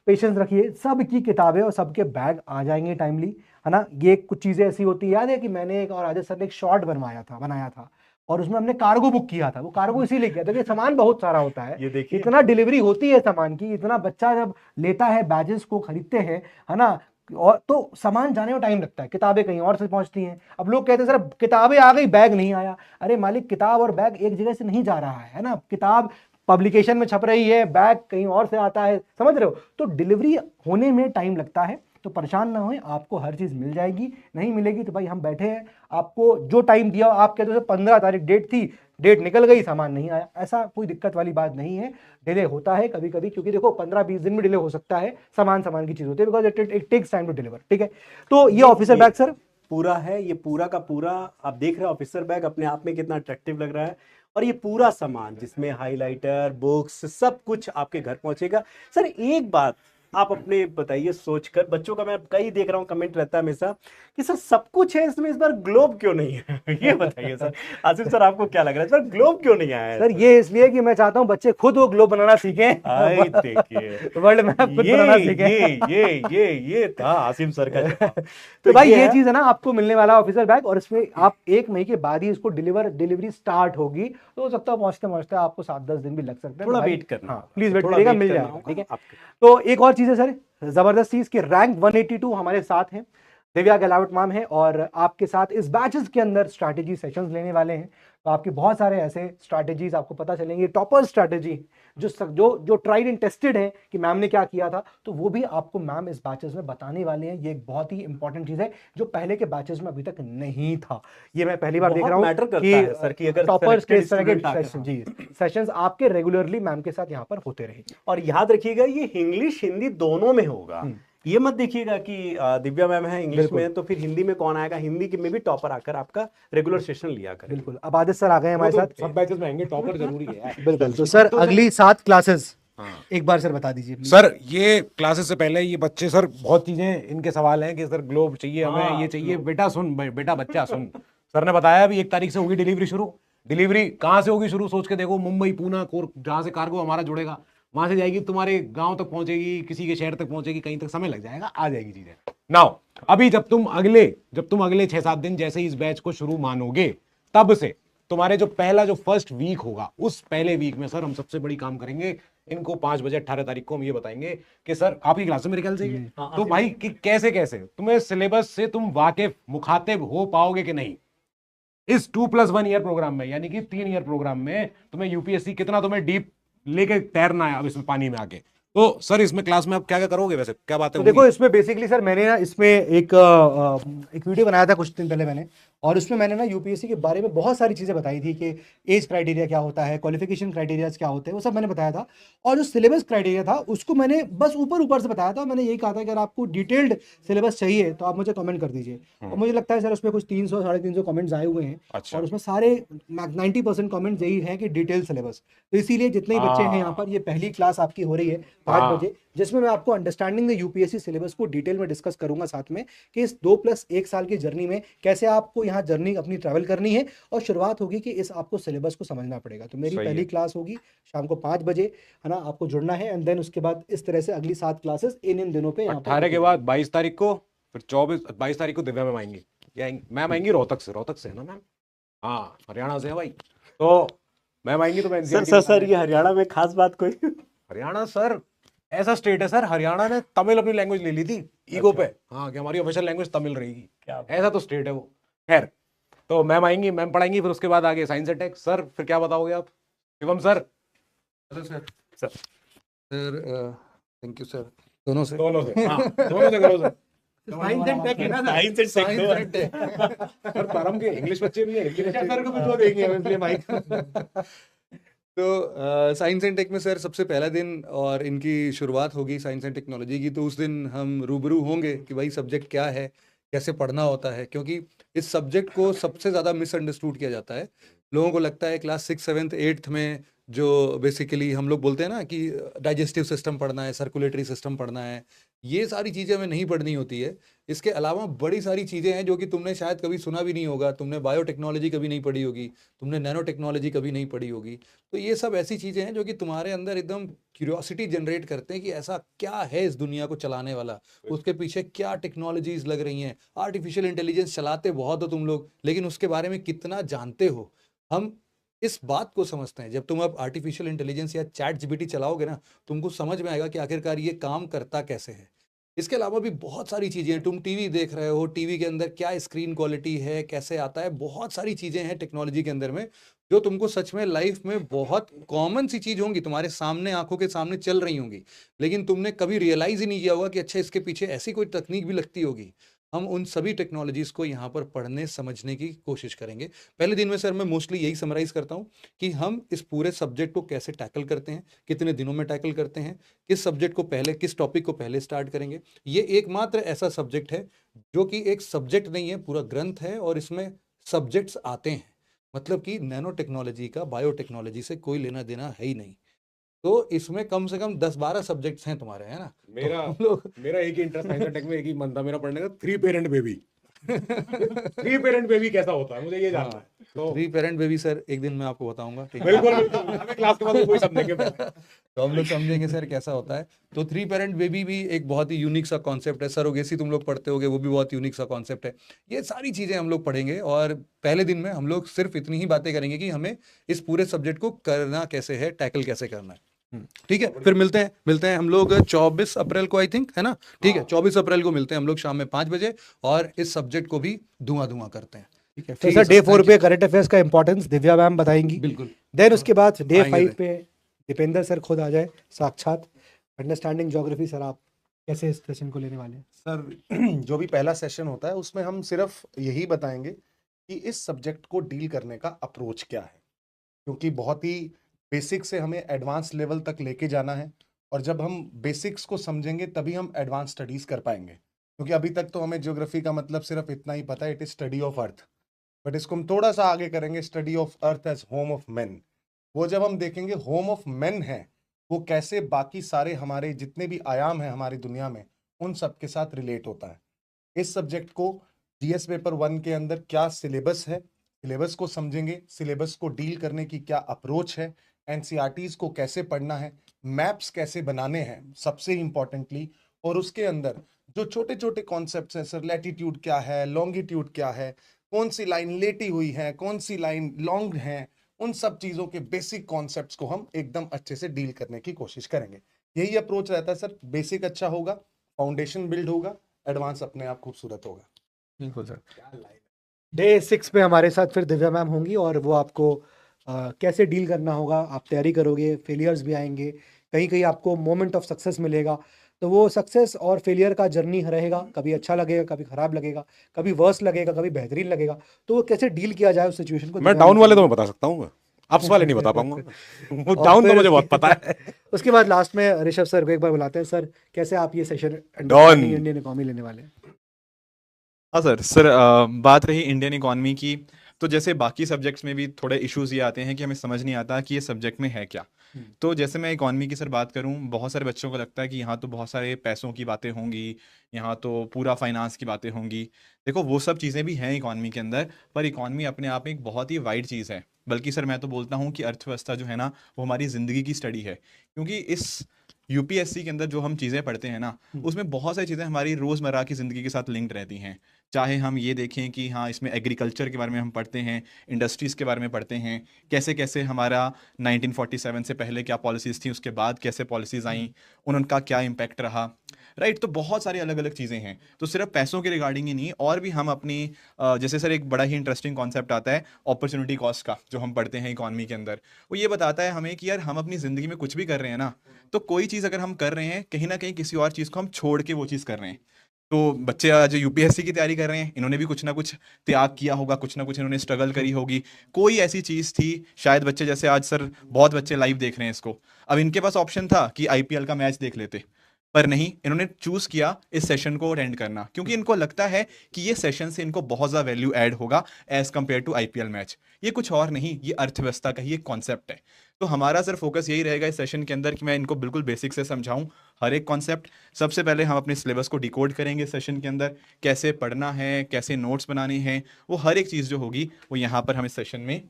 पेशेंस रखिए, सबकी किताबें और सबके बैग आ जाएंगे टाइमली, है ना। ये कुछ चीज़ें ऐसी होती है, याद है कि मैंने एक और राजेश सर ने एक शॉर्ट बनाया था और उसमें हमने कार्गो बुक किया था। वो कार्गो इसीलिए किया था कि सामान बहुत सारा होता है, ये देखिए इतना डिलीवरी होती है सामान की, इतना बच्चा जब लेता है बैजेस को खरीदते हैं, है ना, और तो सामान जाने में टाइम लगता है, किताबें कहीं और से पहुंचती हैं। अब लोग कहते हैं सर किताबें आ गई बैग नहीं आया। अरे मालिक, किताब और बैग एक जगह से नहीं जा रहा है ना, किताब पब्लिकेशन में छप रही है, बैग कहीं और से आता है, समझ रहे हो। तो डिलीवरी होने में टाइम लगता है, तो परेशान ना होएं, आपको हर चीज़ मिल जाएगी। नहीं मिलेगी तो भाई हम बैठे हैं, आपको जो टाइम दिया आप कहते हो 15 तारीख डेट थी, डेट निकल गई, सामान नहीं आया, ऐसा कोई दिक्कत वाली बात नहीं है। डिले होता है कभी कभी, क्योंकि देखो 15-20 दिन में डिले हो सकता है, सामान की चीज़ होती है, because it takes time to deliver. ठीक है, तो ये ऑफिसर बैग सर पूरा है, ये पूरा का पूरा आप देख रहे हो ऑफिसर बैग अपने आप में कितना अट्रैक्टिव लग रहा है, और ये पूरा सामान जिसमें हाइलाइटर, बुक्स, सब कुछ आपके घर पहुंचेगा। सर एक बात आप अपने बताइए, सोचकर, बच्चों का मैं कई देख रहा हूँ कमेंट रहता है हमेशा कि सर सब कुछ है इसमें, इस बार ग्लोब क्यों नहीं है? ये बताइए सर। आसिफ सर आपको क्या लग रहा है इस बार ग्लोब क्यों नहीं आया है? सर ये इसलिए कि मैं चाहता हूं बच्चे खुद वो ग्लोब बनाना सीखें, आए देखिए वर्ल्ड मैप खुद बनाना सीखें। ये था आसिम सर का जवाब। तो भाई ये है। चीज है ना, आपको मिलने वाला ऑफिसर बैग, और इसमें आप 1 महीने के बाद ही इसको डिलीवरी स्टार्ट होगी, तो हो सकता है पहुंचते पहुंचते आपको 7-10 दिन भी लग सकते हैं। थोड़ा तो भाई, वेट करना, हाँ प्लीज वेट थोड़ा करिएगा, वेट मिल करना जाएगा। होगा ठीक है, आपके। तो एक और चीज है सर, जबरदस्त चीज की रैंक 182 हमारे साथ हैं, दिव्या गहलावत मैम है, और आपके साथ इस बैचेस के अंदर स्ट्रैटेजी सेशंस लेने वाले हैं। तो आपके बहुत सारे ऐसे स्ट्रैटेजीज आपको पता चलेंगे, टॉपर स्ट्रैटेजी जो ट्राइड एंड टेस्टेड है कि मैम ने क्या किया था, तो वो भी आपको मैम इस बैचेस में बताने वाले हैं। ये एक बहुत ही इंपॉर्टेंट चीज है जो पहले के बैचेस में अभी तक नहीं था। ये मैं पहली बार देख रहा हूँ मैटर करता है सर कि अगर टॉपर्स के selected इस तरह के student आकर, सेशन जी सेशंस आपके रेगुलरली मैम के साथ यहाँ पर होते रहेंगे। और याद रखिएगा ये इंग्लिश हिंदी दोनों में होगा। ये मत देखिएगा कि दिव्या मैम है इंग्लिश में तो फिर हिंदी में कौन आएगा, हिंदी के में भी टॉपर आकर आपका रेगुलर सेशन लिया करे। बिल्कुल, अब आदित्य सर आ गए हमारे साथ। सब बैचेस में आएंगे, टॉपर जरूरी है यार। बिल्कुल, तो सर अगली 7 क्लासेस एक बार सर बता दीजिए please। सर ये क्लासेस से पहले ये बच्चे सर बहुत चीजें इनके सवाल हैं कि सर ग्लोब चाहिए हमें, हाँ, ये चाहिए। बेटा सुन, बेटा बच्चा सुन, सर ने बताया अभी 1 तारीख से होगी डिलीवरी शुरू। डिलीवरी कहाँ से होगी शुरू, सोच के देखो, मुंबई, पूना, जहाँ से कार्गो हमारा जुड़ेगा वहां से जाएगी, तुम्हारे गांव तक पहुंचेगी, किसी के शहर तक पहुंचेगी, कहीं तक समय लग जाएगा, आ जाएगी चीजें। नाउ अभी जब तुम अगले 6-7 दिन जैसे इस बैच को शुरू मानोगे, तब से तुम्हारे जो फर्स्ट वीक होगा, उस पहले वीक में सर हम सबसे बड़ी काम करेंगे। इनको 5 बजे 18 तारीख को हम ये बताएंगे कि सर आपकी क्लास में मेरे ख्याल से ही है, तो भाई कि कैसे तुम्हें सिलेबस से तुम वाकिफ मुखातिब हो पाओगे कि नहीं इस 2+1 ईयर प्रोग्राम में, यानी कि 3 ईयर प्रोग्राम में तुम्हें यूपीएससी कितना तुम्हें डीप लेके तैरना है अब इसमें पानी में आके। तो सर इसमें क्लास में आप क्या क्या करोगे, वैसे क्या बातें तो देखो इसमें बेसिकली सर मैंने ना इसमें एक वीडियो बनाया था कुछ दिन पहले मैंने, और उसमें मैंने ना यूपीएससी के बारे में बहुत सारी चीज़ें बताई थी कि एज क्राइटेरिया क्या होता है, क्वालिफिकेशन क्राइटेरियाज क्या होते हैं, वो सब मैंने बताया था। और जो सिलेबस क्राइटेरिया था उसको मैंने बस ऊपर से बताया था। मैंने यही कहा था कि अगर आपको डिटेल्ड सिलेबस चाहिए तो आप मुझे कमेंट कर दीजिए। और मुझे लगता है सर उसमें कुछ 300-350 कमेंट्स आए हुए हैं। अच्छा। और उसमें सारे 90% कमेंट्स यही है कि डिटेल सिलेबस। तो इसीलिए जितने ही बच्चे हैं यहाँ पर, ये पहली क्लास आपकी हो रही है 5 बजे, जिसमें मैं आपको अंडरस्टैंडिंग द यूपीएससी सिलेबस को डिटेल में डिस्कस करूंगा साथ में, कि इस 2+1 साल की जर्नी में कैसे आपको यहाँ जर्नी अपनी ट्रैवल करनी है। और शुरुआत होगी कि इस आपको सिलेबस को समझना पड़ेगा। तो मेरी पहली क्लास होगी शाम को 5 बजे, है ना, आपको जुड़ना है। एंड देन उसके बाद इस तरह से अगली 7 क्लासेस इन दिनों पे 18 के बाद 22 तारीख को, फिर 22 तारीख को दिव्या मैम आएंगी। मैम आएंगी रोहतक से है ना मैम? हाँ, हरियाणा से है भाई। तो मैम आएंगी तो मैं सर ये हरियाणा में खास बात कोई? हरियाणा सर ऐसा स्टेट है सर, हरियाणा ने तमिल अपनी लैंग्वेज ले ली थी ईगो पे, हाँ, कि हमारी ऑफिशियल लैंग्वेज तमिल रहेगी। क्या ऐसा तो स्टेट है वो। खैर, तो मैम आएंगी, मैम पढ़ाएंगी, फिर उसके बाद आगे साइंस एंड टेक। सर फिर क्या बताओगे आप, Shivam sir? Sir thank you sir, दोनों से दोनों से करो सर। साइंस एंड टेक है ना sir? Science and Science and tech। Sir परम के इंग्लिश बच्चे भी है, हिंदी बच्चे सर को भी दो देंगे हम इसलिए माइक। तो साइंस एंड टेक में सर सबसे पहला दिन और इनकी शुरुआत होगी साइंस एंड टेक्नोलॉजी की। तो उस दिन हम रूबरू होंगे कि भाई सब्जेक्ट क्या है, कैसे पढ़ना होता है, क्योंकि इस सब्जेक्ट को सबसे ज़्यादा मिसअंडरस्टूड किया जाता है। लोगों को लगता है क्लास 6, 7, 8 में जो बेसिकली हम लोग बोलते हैं ना कि डाइजेस्टिव सिस्टम पढ़ना है, सर्कुलेटरी सिस्टम पढ़ना है, ये सारी चीज़ें हमें नहीं पढ़नी होती है। इसके अलावा बड़ी सारी चीज़ें हैं जो कि तुमने शायद कभी सुना भी नहीं होगा। तुमने बायोटेक्नोलॉजी कभी नहीं पढ़ी होगी, तुमने नैनो टेक्नोलॉजी कभी नहीं पढ़ी होगी। तो ये सब ऐसी चीज़ें हैं जो कि तुम्हारे अंदर एकदम क्यूरियोसिटी जनरेट करते हैं कि ऐसा क्या है इस दुनिया को चलाने वाला, उसके पीछे क्या टेक्नोलॉजीज लग रही हैं। आर्टिफिशियल इंटेलिजेंस चलाते बहुत हो तुम लोग, लेकिन उसके बारे में कितना जानते हो? हम इस बात को समझते हैं, जब तुम अब आर्टिफिशियल इंटेलिजेंस या चैट जीपीटी चलाओगे ना, तुमको समझ में आएगा कि आखिरकार ये काम करता कैसे है। इसके अलावा भी बहुत सारी चीज़ें हैं। तुम टीवी देख रहे हो, टीवी के अंदर क्या स्क्रीन क्वालिटी है, कैसे आता है, बहुत सारी चीज़ें हैं टेक्नोलॉजी के अंदर में। जो तुमको सच में लाइफ में बहुत कॉमन सी चीज होंगी, तुम्हारे सामने आंखों के सामने चल रही होंगी, लेकिन तुमने कभी रियलाइज ही नहीं किया होगा कि अच्छा इसके पीछे ऐसी कोई तकनीक भी लगती होगी। हम उन सभी टेक्नोलॉजीज को यहाँ पर पढ़ने समझने की कोशिश करेंगे। पहले दिन में सर मैं मोस्टली यही समराइज करता हूँ कि हम इस पूरे सब्जेक्ट को कैसे टैकल करते हैं, कितने दिनों में टैकल करते हैं, किस सब्जेक्ट को पहले, किस टॉपिक को पहले स्टार्ट करेंगे। ये एकमात्र ऐसा सब्जेक्ट है जो कि एक सब्जेक्ट नहीं है, पूरा ग्रंथ है, और इसमें सब्जेक्ट्स आते हैं। मतलब कि नैनो टेक्नोलॉजी का बायोटेक्नोलॉजी से कोई लेना देना है ही नहीं। तो इसमें कम से कम 10-12 सब्जेक्ट्स हैं तुम्हारे, है ना? मेरा हम लोग मेरा एक ही इंटरेस्ट साइंस टेक में, एक ही मन था मेरा पढ़ने का, 3 पेरेंट बेबी। 3 पेरेंट बेबी कैसा होता है, मुझे ये जानना है। तो 3 पेरेंट बेबी सर एक दिन मैं आपको बताऊंगा, ठीक है? बिल्कुल बिल्कुल, हमें क्लास के बाद कोई समझेंगे। तो हम लोग समझेंगे सर कैसा होता है। तो 3 पेरेंट बेबी भी एक बहुत ही यूनिक सा कॉन्सेप्ट है। सरोगेसी तुम लोग पढ़ते होगे, वो भी बहुत यूनिक सा कॉन्सेप्ट है। ये सारी चीजें हम लोग पढ़ेंगे, और पहले दिन में हम लोग सिर्फ इतनी ही बातें करेंगे कि हमें इस पूरे सब्जेक्ट को करना कैसे है, टैकल कैसे करना है। ठीक है, फिर मिलते हैं हम लोग 24 अप्रैल को, आई थिंक, है ना? ठीक है, 24 अप्रैल को मिलते हैं हम लोग शाम में 5 बजे, और इस सब्जेक्ट को भी धुआं करते हैं। ठीक है, तो सर डे 4 पे करंट अफेयर्स का इंपॉर्टेंस दिव्या मैम बताएंगी। बिल्कुल। देन उसके बाद डे आएंगे 5 पे दीपेंद्र सर खुद आ जाए साक्षात। अंडरस्टैंडिंग ज्योग्राफी सर आप कैसे इस सेशन को लेने वाले हैं? सर जो भी पहला सेशन होता है उसमें हम सिर्फ यही बताएंगे कि इस सब्जेक्ट को डील करने का अप्रोच क्या है, क्योंकि बहुत ही बेसिक से हमें एडवांस लेवल तक लेके जाना है, और जब हम बेसिक्स को समझेंगे तभी हम एडवांस स्टडीज कर पाएंगे। क्योंकि अभी तक तो हमें ज्योग्राफी का मतलब सिर्फ इतना ही पता है, it is study of earth, but इसको हम थोड़ा सा आगे करेंगे, study of earth age home of main. वो जब हम देखेंगे होम ऑफ मेन है, वो कैसे बाकी सारे हमारे जितने भी आयाम हैं हमारी दुनिया में, उन सब के साथ रिलेट होता है। इस सब्जेक्ट को जीएस पेपर 1 के अंदर क्या सिलेबस है, सिलेबस को समझेंगे, सिलेबस को डील करने की क्या अप्रोच है, एनसीईआरटीज को कैसे पढ़ना है, मैप्स कैसे बनाने हैं सबसे इंपॉर्टेंटली, और उसके अंदर जो छोटे छोटे कॉन्सेप्ट्स हैं सर, लैटिट्यूड क्या है, लॉन्गिट्यूड क्या है, कौन सी लाइन लेटी हुई है, कौन सी लाइन लॉन्ग है, उन सब चीज़ों के बेसिक कॉन्सेप्ट्स को हम एकदम अच्छे से डील करने की कोशिश करेंगे। यही अप्रोच रहता है सर, बेसिक अच्छा होगा, फाउंडेशन बिल्ड होगा, एडवांस अपने आप खूबसूरत होगा। बिल्कुल सर। डे 6 पे हमारे साथ फिर दिव्या मैम होंगी, और वो आपको कैसे डील करना होगा, आप तैयारी करोगे, फेलियर्स भी आएंगे, कहीं कहीं आपको मोमेंट ऑफ सक्सेस मिलेगा, तो वो सक्सेस और फेलियर का जर्नी रहेगा, कभी अच्छा लगेगा, कभी खराब लगेगा, कभी वर्स लगेगा, कभी बेहतरीन लगेगा, तो वो कैसे डील किया जाए उस सिचुएशन को। मैं डाउन वाले तो मैं बता सकता हूँ, अप्स वाले नहीं बता पाऊंगा। वो और डाउन तो फिर मुझे बहुत पता है। उसके बाद लास्ट में ऋषभ सर को एक बार बुलाते हैं। सर कैसे आप ये सेशन Done. इंडियन इकोनॉमी लेने वाले हैं? हाँ सर बात रही इंडियन इकॉनमी की, तो जैसे बाकी सब्जेक्ट्स में भी थोड़े इश्यूज ये आते हैं कि हमें समझ नहीं आता कि ये सब्जेक्ट में है क्या। तो जैसे मैं इकॉनमी की सर बात करूं, बहुत सारे बच्चों को लगता है कि यहाँ तो बहुत सारे पैसों की बातें होंगी, यहाँ तो पूरा फाइनेंस की बातें होंगी। देखो वो सब चीज़ें भी हैं इकॉनमी के अंदर, पर इकॉनमी अपने आप में एक बहुत ही वाइड चीज़ है। बल्कि सर मैं तो बोलता हूँ कि अर्थव्यवस्था जो है ना, वो हमारी ज़िंदगी की स्टडी है। क्योंकि इस यूपीएससी के अंदर जो हम चीज़ें पढ़ते हैं ना, उसमें बहुत सारी चीज़ें हमारी रोज़मर्रा की ज़िंदगी के साथ लिंक्ड रहती हैं। चाहे हम ये देखें कि हाँ, इसमें एग्रीकल्चर के बारे में हम पढ़ते हैं, इंडस्ट्रीज़ के बारे में पढ़ते हैं, कैसे कैसे हमारा 1947 से पहले क्या पॉलिसीज़ थी, उसके बाद कैसे पॉलिसीज़ आई, उनका क्या इम्पैक्ट रहा, राइट। तो बहुत सारी अलग अलग चीज़ें हैं। तो सिर्फ पैसों के रिगार्डिंग ही नहीं, और भी हम अपनी जैसे सर एक बड़ा ही इंटरेस्टिंग कॉन्सेप्ट आता है अपॉर्चुनिटी कॉस्ट का, जो हम पढ़ते हैं इकॉनमी के अंदर। वो ये बताता है हमें कि यार हम अपनी ज़िंदगी में कुछ भी कर रहे हैं ना, तो कोई चीज़ अगर हम कर रहे हैं, कहीं ना कहीं किसी और चीज़ को हम छोड़ के वो चीज़ कर रहे हैं। तो बच्चे आज यूपीएससी की तैयारी कर रहे हैं, इन्होंने भी कुछ ना कुछ त्याग किया होगा, कुछ ना कुछ इन्होंने स्ट्रगल करी होगी, कोई ऐसी चीज़ थी। शायद बच्चे जैसे आज सर बहुत बच्चे लाइव देख रहे हैं इसको, अब इनके पास ऑप्शन था कि आईपीएल का मैच देख लेते, पर नहीं, इन्होंने चूज किया इस सेशन को अटेंड करना, क्योंकि इनको लगता है कि ये सेशन से इनको बहुत ज़्यादा वैल्यू ऐड होगा as compare to IPL match. ये कुछ और नहीं, ये अर्थव्यवस्था का ही एक कॉन्सेप्ट है। तो हमारा सर फोकस यही रहेगा इस सेशन के अंदर कि मैं इनको बिल्कुल बेसिक से समझाऊं हर एक कॉन्सेप्ट। सबसे पहले हम अपने सिलेबस को डिकोड करेंगे इस सेशन के अंदर, कैसे पढ़ना है, कैसे नोट्स बनाने हैं, वो हर एक चीज़ जो होगी वो यहाँ पर हम इस सेशन में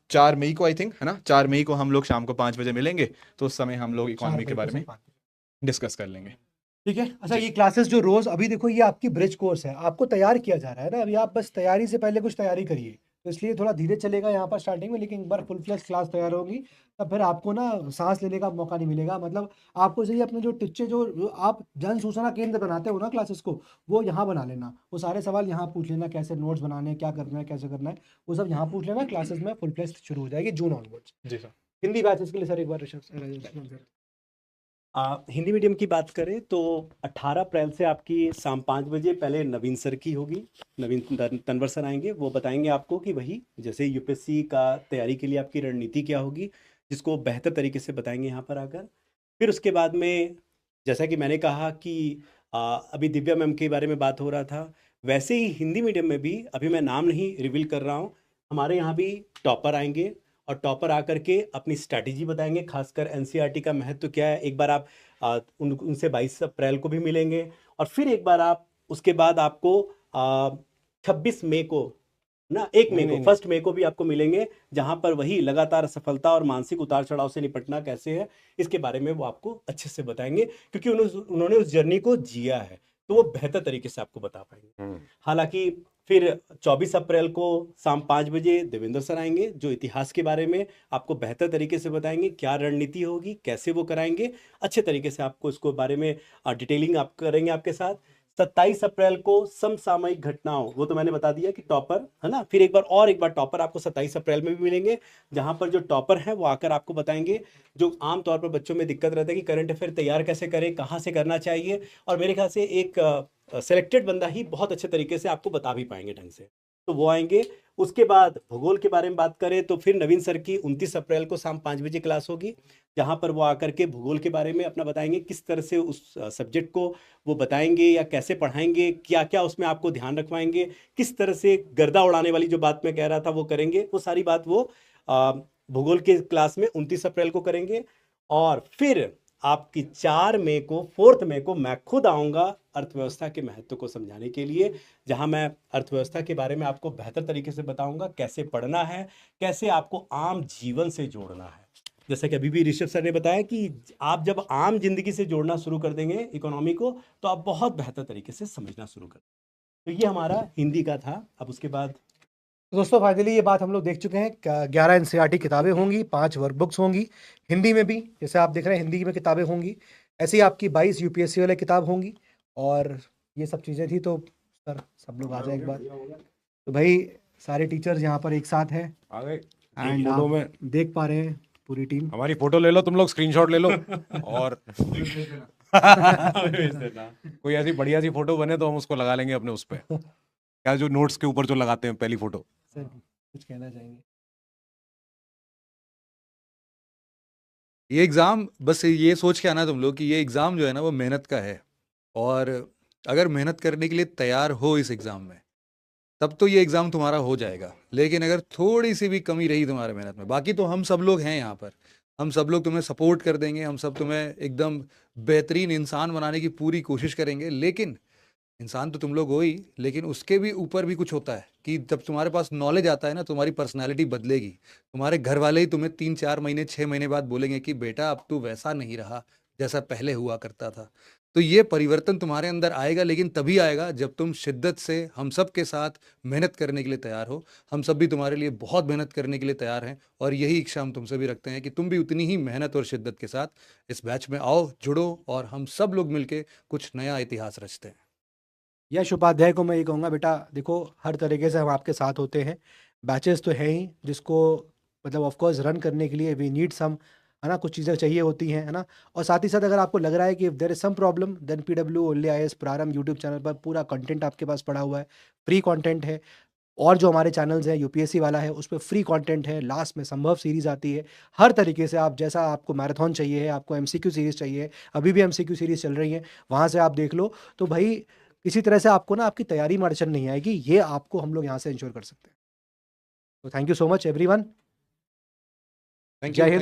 4 मई को, आई थिंक, है ना, 4 मई को हम लोग शाम को 5 बजे मिलेंगे। तो उस समय हम लोग इकॉनमी के बारे में डिस्कस कर लेंगे। ठीक है। अच्छा, ये क्लासेस जो रोज, अभी देखो ये आपकी ब्रिज कोर्स है, आपको तैयार किया जा रहा है ना, अभी आप बस तैयारी से पहले कुछ तैयारी करिए, तो इसलिए थोड़ा धीरे चलेगा यहाँ पर स्टार्टिंग में, लेकिन एक बार फुल फ्लैश क्लास तैयार होगी तब फिर आपको ना सांस लेने का मौका नहीं मिलेगा। मतलब आपको चाहिए अपने जो टीचर जो आप जन सूचना केंद्र बनाते हो ना क्लासेस को, वो यहाँ बना लेना, वो सारे सवाल यहाँ पूछ लेना, कैसे नोट्स बनाने हैं, क्या करना है, कैसे करना है, वो सब यहाँ पूछ लेना। क्लासेस में फुल फ्लैश शुरू हो जाएगी जून ऑनवर्ड्स। जी सर। हिंदी बैचेस के लिए सर एक बार ऋषभ हिंदी मीडियम की बात करें तो 18 अप्रैल से आपकी शाम 5 बजे पहले नवीन सर की होगी। नवीन तनवर सर आएंगे, वो बताएंगे आपको कि वही जैसे यूपीएससी का तैयारी के लिए आपकी रणनीति क्या होगी, जिसको बेहतर तरीके से बताएंगे यहाँ पर आकर। फिर उसके बाद में जैसा कि मैंने कहा कि अभी दिव्या मैम के बारे में बात हो रहा था, वैसे ही हिंदी मीडियम में भी अभी मैं नाम नहीं रिवील कर रहा हूँ, हमारे यहाँ भी टॉपर आएंगे और टॉपर आकर के अपनी स्ट्रैटेजी बताएंगे, खासकर एनसीईआरटी का महत्व क्या है। एक बार आप उनसे 22 अप्रैल को भी मिलेंगे और फिर एक बार आप उसके बाद आपको 26 मई को ना 1 मई को 1 मई को भी आपको मिलेंगे, जहां पर वही लगातार सफलता और मानसिक उतार चढ़ाव से निपटना कैसे है इसके बारे में वो आपको अच्छे से बताएंगे, क्योंकि उन्होंने उस जर्नी को जिया है, तो वो बेहतर तरीके से आपको बता पाएंगे। हालांकि फिर 24 अप्रैल को शाम 5 बजे देवेंद्र सर आएंगे, जो इतिहास के बारे में आपको बेहतर तरीके से बताएंगे, क्या रणनीति होगी, कैसे वो कराएंगे, अच्छे तरीके से आपको इसको बारे में डिटेलिंग आप करेंगे आपके साथ। 27 अप्रैल को समसामयिक घटनाओं, वो तो मैंने बता दिया कि टॉपर है ना। फिर एक बार टॉपर आपको 27 अप्रैल में भी मिलेंगे, जहां पर जो टॉपर हैं वो आकर आपको बताएंगे जो आमतौर पर बच्चों में दिक्कत रहता है कि करंट अफेयर तैयार कैसे करें, कहाँ से करना चाहिए, और मेरे ख्याल से एक सेलेक्टेड बंदा ही बहुत अच्छे तरीके से आपको बता भी पाएंगे ढंग से, तो वो आएंगे। उसके बाद भूगोल के बारे में बात करें तो फिर नवीन सर की 29 अप्रैल को शाम 5 बजे क्लास होगी, जहां पर वो आकर के भूगोल के बारे में अपना बताएंगे, किस तरह से उस सब्जेक्ट को वो बताएंगे या कैसे पढ़ाएंगे, क्या क्या उसमें आपको ध्यान रखवाएंगे, किस तरह से गर्दा उड़ाने वाली जो बात मैं कह रहा था वो करेंगे, वो सारी बात वो भूगोल के क्लास में 29 अप्रैल को करेंगे। और फिर आपकी 4 मई को 4 मई को मैं खुद आऊँगा अर्थव्यवस्था के महत्व को समझाने के लिए, जहां मैं अर्थव्यवस्था के बारे में आपको बेहतर तरीके से बताऊंगा, कैसे पढ़ना है, कैसे आपको आम जीवन से जोड़ना है। जैसा कि अभी भी ऋषभ सर ने बताया कि आप जब आम जिंदगी से जोड़ना शुरू कर देंगे इकोनॉमी को, तो आप बहुत बेहतर तरीके से समझना शुरू कर देंगे। तो ये हमारा हिंदी का था। अब उसके बाद दोस्तों फाइनली ये बात हम लोग देख चुके हैं। 11 एनसीईआरटी किताबें होंगी, 5 वर्कबुक्स होंगी, हिंदी में भी जैसे आप देख रहे हैं हिंदी में किताबें होंगी, ऐसे ही आपकी 22 यूपीएससी वाले किताब होंगी, और ये सब चीज़ें थी। तो सर सब लोग आ जाए एक बार। तो भाई सारे टीचर्स यहाँ पर एक साथ हैं आ गए एंड फोटो में, आप देख पा रहे हैं पूरी टीम। हमारी फोटो ले लो तुम लोग, स्क्रीनशॉट ले लो और कोई ऐसी बढ़िया सी फोटो बने तो हम उसको लगा लेंगे अपने उस पे, क्या जो नोट्स के ऊपर जो लगाते हैं पहली फोटो। सर कुछ कहना चाहेंगे? ये एग्ज़ाम बस ये सोच के आना तुम लोग कि ये एग्ज़ाम जो है ना वो मेहनत का है, और अगर मेहनत करने के लिए तैयार हो इस एग्ज़ाम में तब तो ये एग्ज़ाम तुम्हारा हो जाएगा। लेकिन अगर थोड़ी सी भी कमी रही तुम्हारे मेहनत में, बाकी तो हम सब लोग हैं यहाँ पर, हम सब लोग तुम्हें सपोर्ट कर देंगे, हम सब तुम्हें एकदम बेहतरीन इंसान बनाने की पूरी कोशिश करेंगे। लेकिन इंसान तो तुम लोग हो ही, लेकिन उसके भी ऊपर भी कुछ होता है कि जब तुम्हारे पास नॉलेज आता है ना, तुम्हारी पर्सनालिटी बदलेगी। तुम्हारे घर वाले ही तुम्हें 3-4 महीने 6 महीने बाद बोलेंगे कि बेटा अब तू वैसा नहीं रहा जैसा पहले हुआ करता था। तो ये परिवर्तन तुम्हारे अंदर आएगा, लेकिन तभी आएगा जब तुम शिद्दत से हम सब के साथ मेहनत करने के लिए तैयार हो। हम सब भी तुम्हारे लिए बहुत मेहनत करने के लिए तैयार हैं, और यही इच्छा हम तुमसे भी रखते हैं कि तुम भी उतनी ही मेहनत और शिद्दत के साथ इस बैच में आओ, जुड़ो, और हम सब लोग मिलके कुछ नया इतिहास रचते हैं। यश उपाध्याय को मैं ये कहूँगा, बेटा देखो हर तरीके से हम आपके साथ होते हैं, बैचेस तो है ही जिसको मतलब ऑफ कोर्स रन करने के लिए वी नीड सम, है ना, कुछ चीज़ें चाहिए होती हैं, है ना। और साथ ही साथ अगर आपको लग रहा है कि if there is some problem then PW only IAS Prarambh YouTube channel पर पूरा कंटेंट आपके पास पड़ा हुआ है, फ्री कंटेंट है। और जो हमारे चैनल्स हैं यूपीएससी वाला है उस पर फ्री कंटेंट है, लास्ट में संभव सीरीज़ आती है। हर तरीके से आप जैसा आपको मैराथन चाहिए है, आपको MCQ सीरीज़ चाहिए, अभी भी MCQ सीरीज़ चल रही है, वहाँ से आप देख लो। तो भाई किसी तरह से आपको ना आपकी तैयारी में अड़चन नहीं आएगी, ये आपको हम लोग यहाँ से इंश्योर कर सकते हैं। तो thank you so much everyone, thank जय यू। हिंद।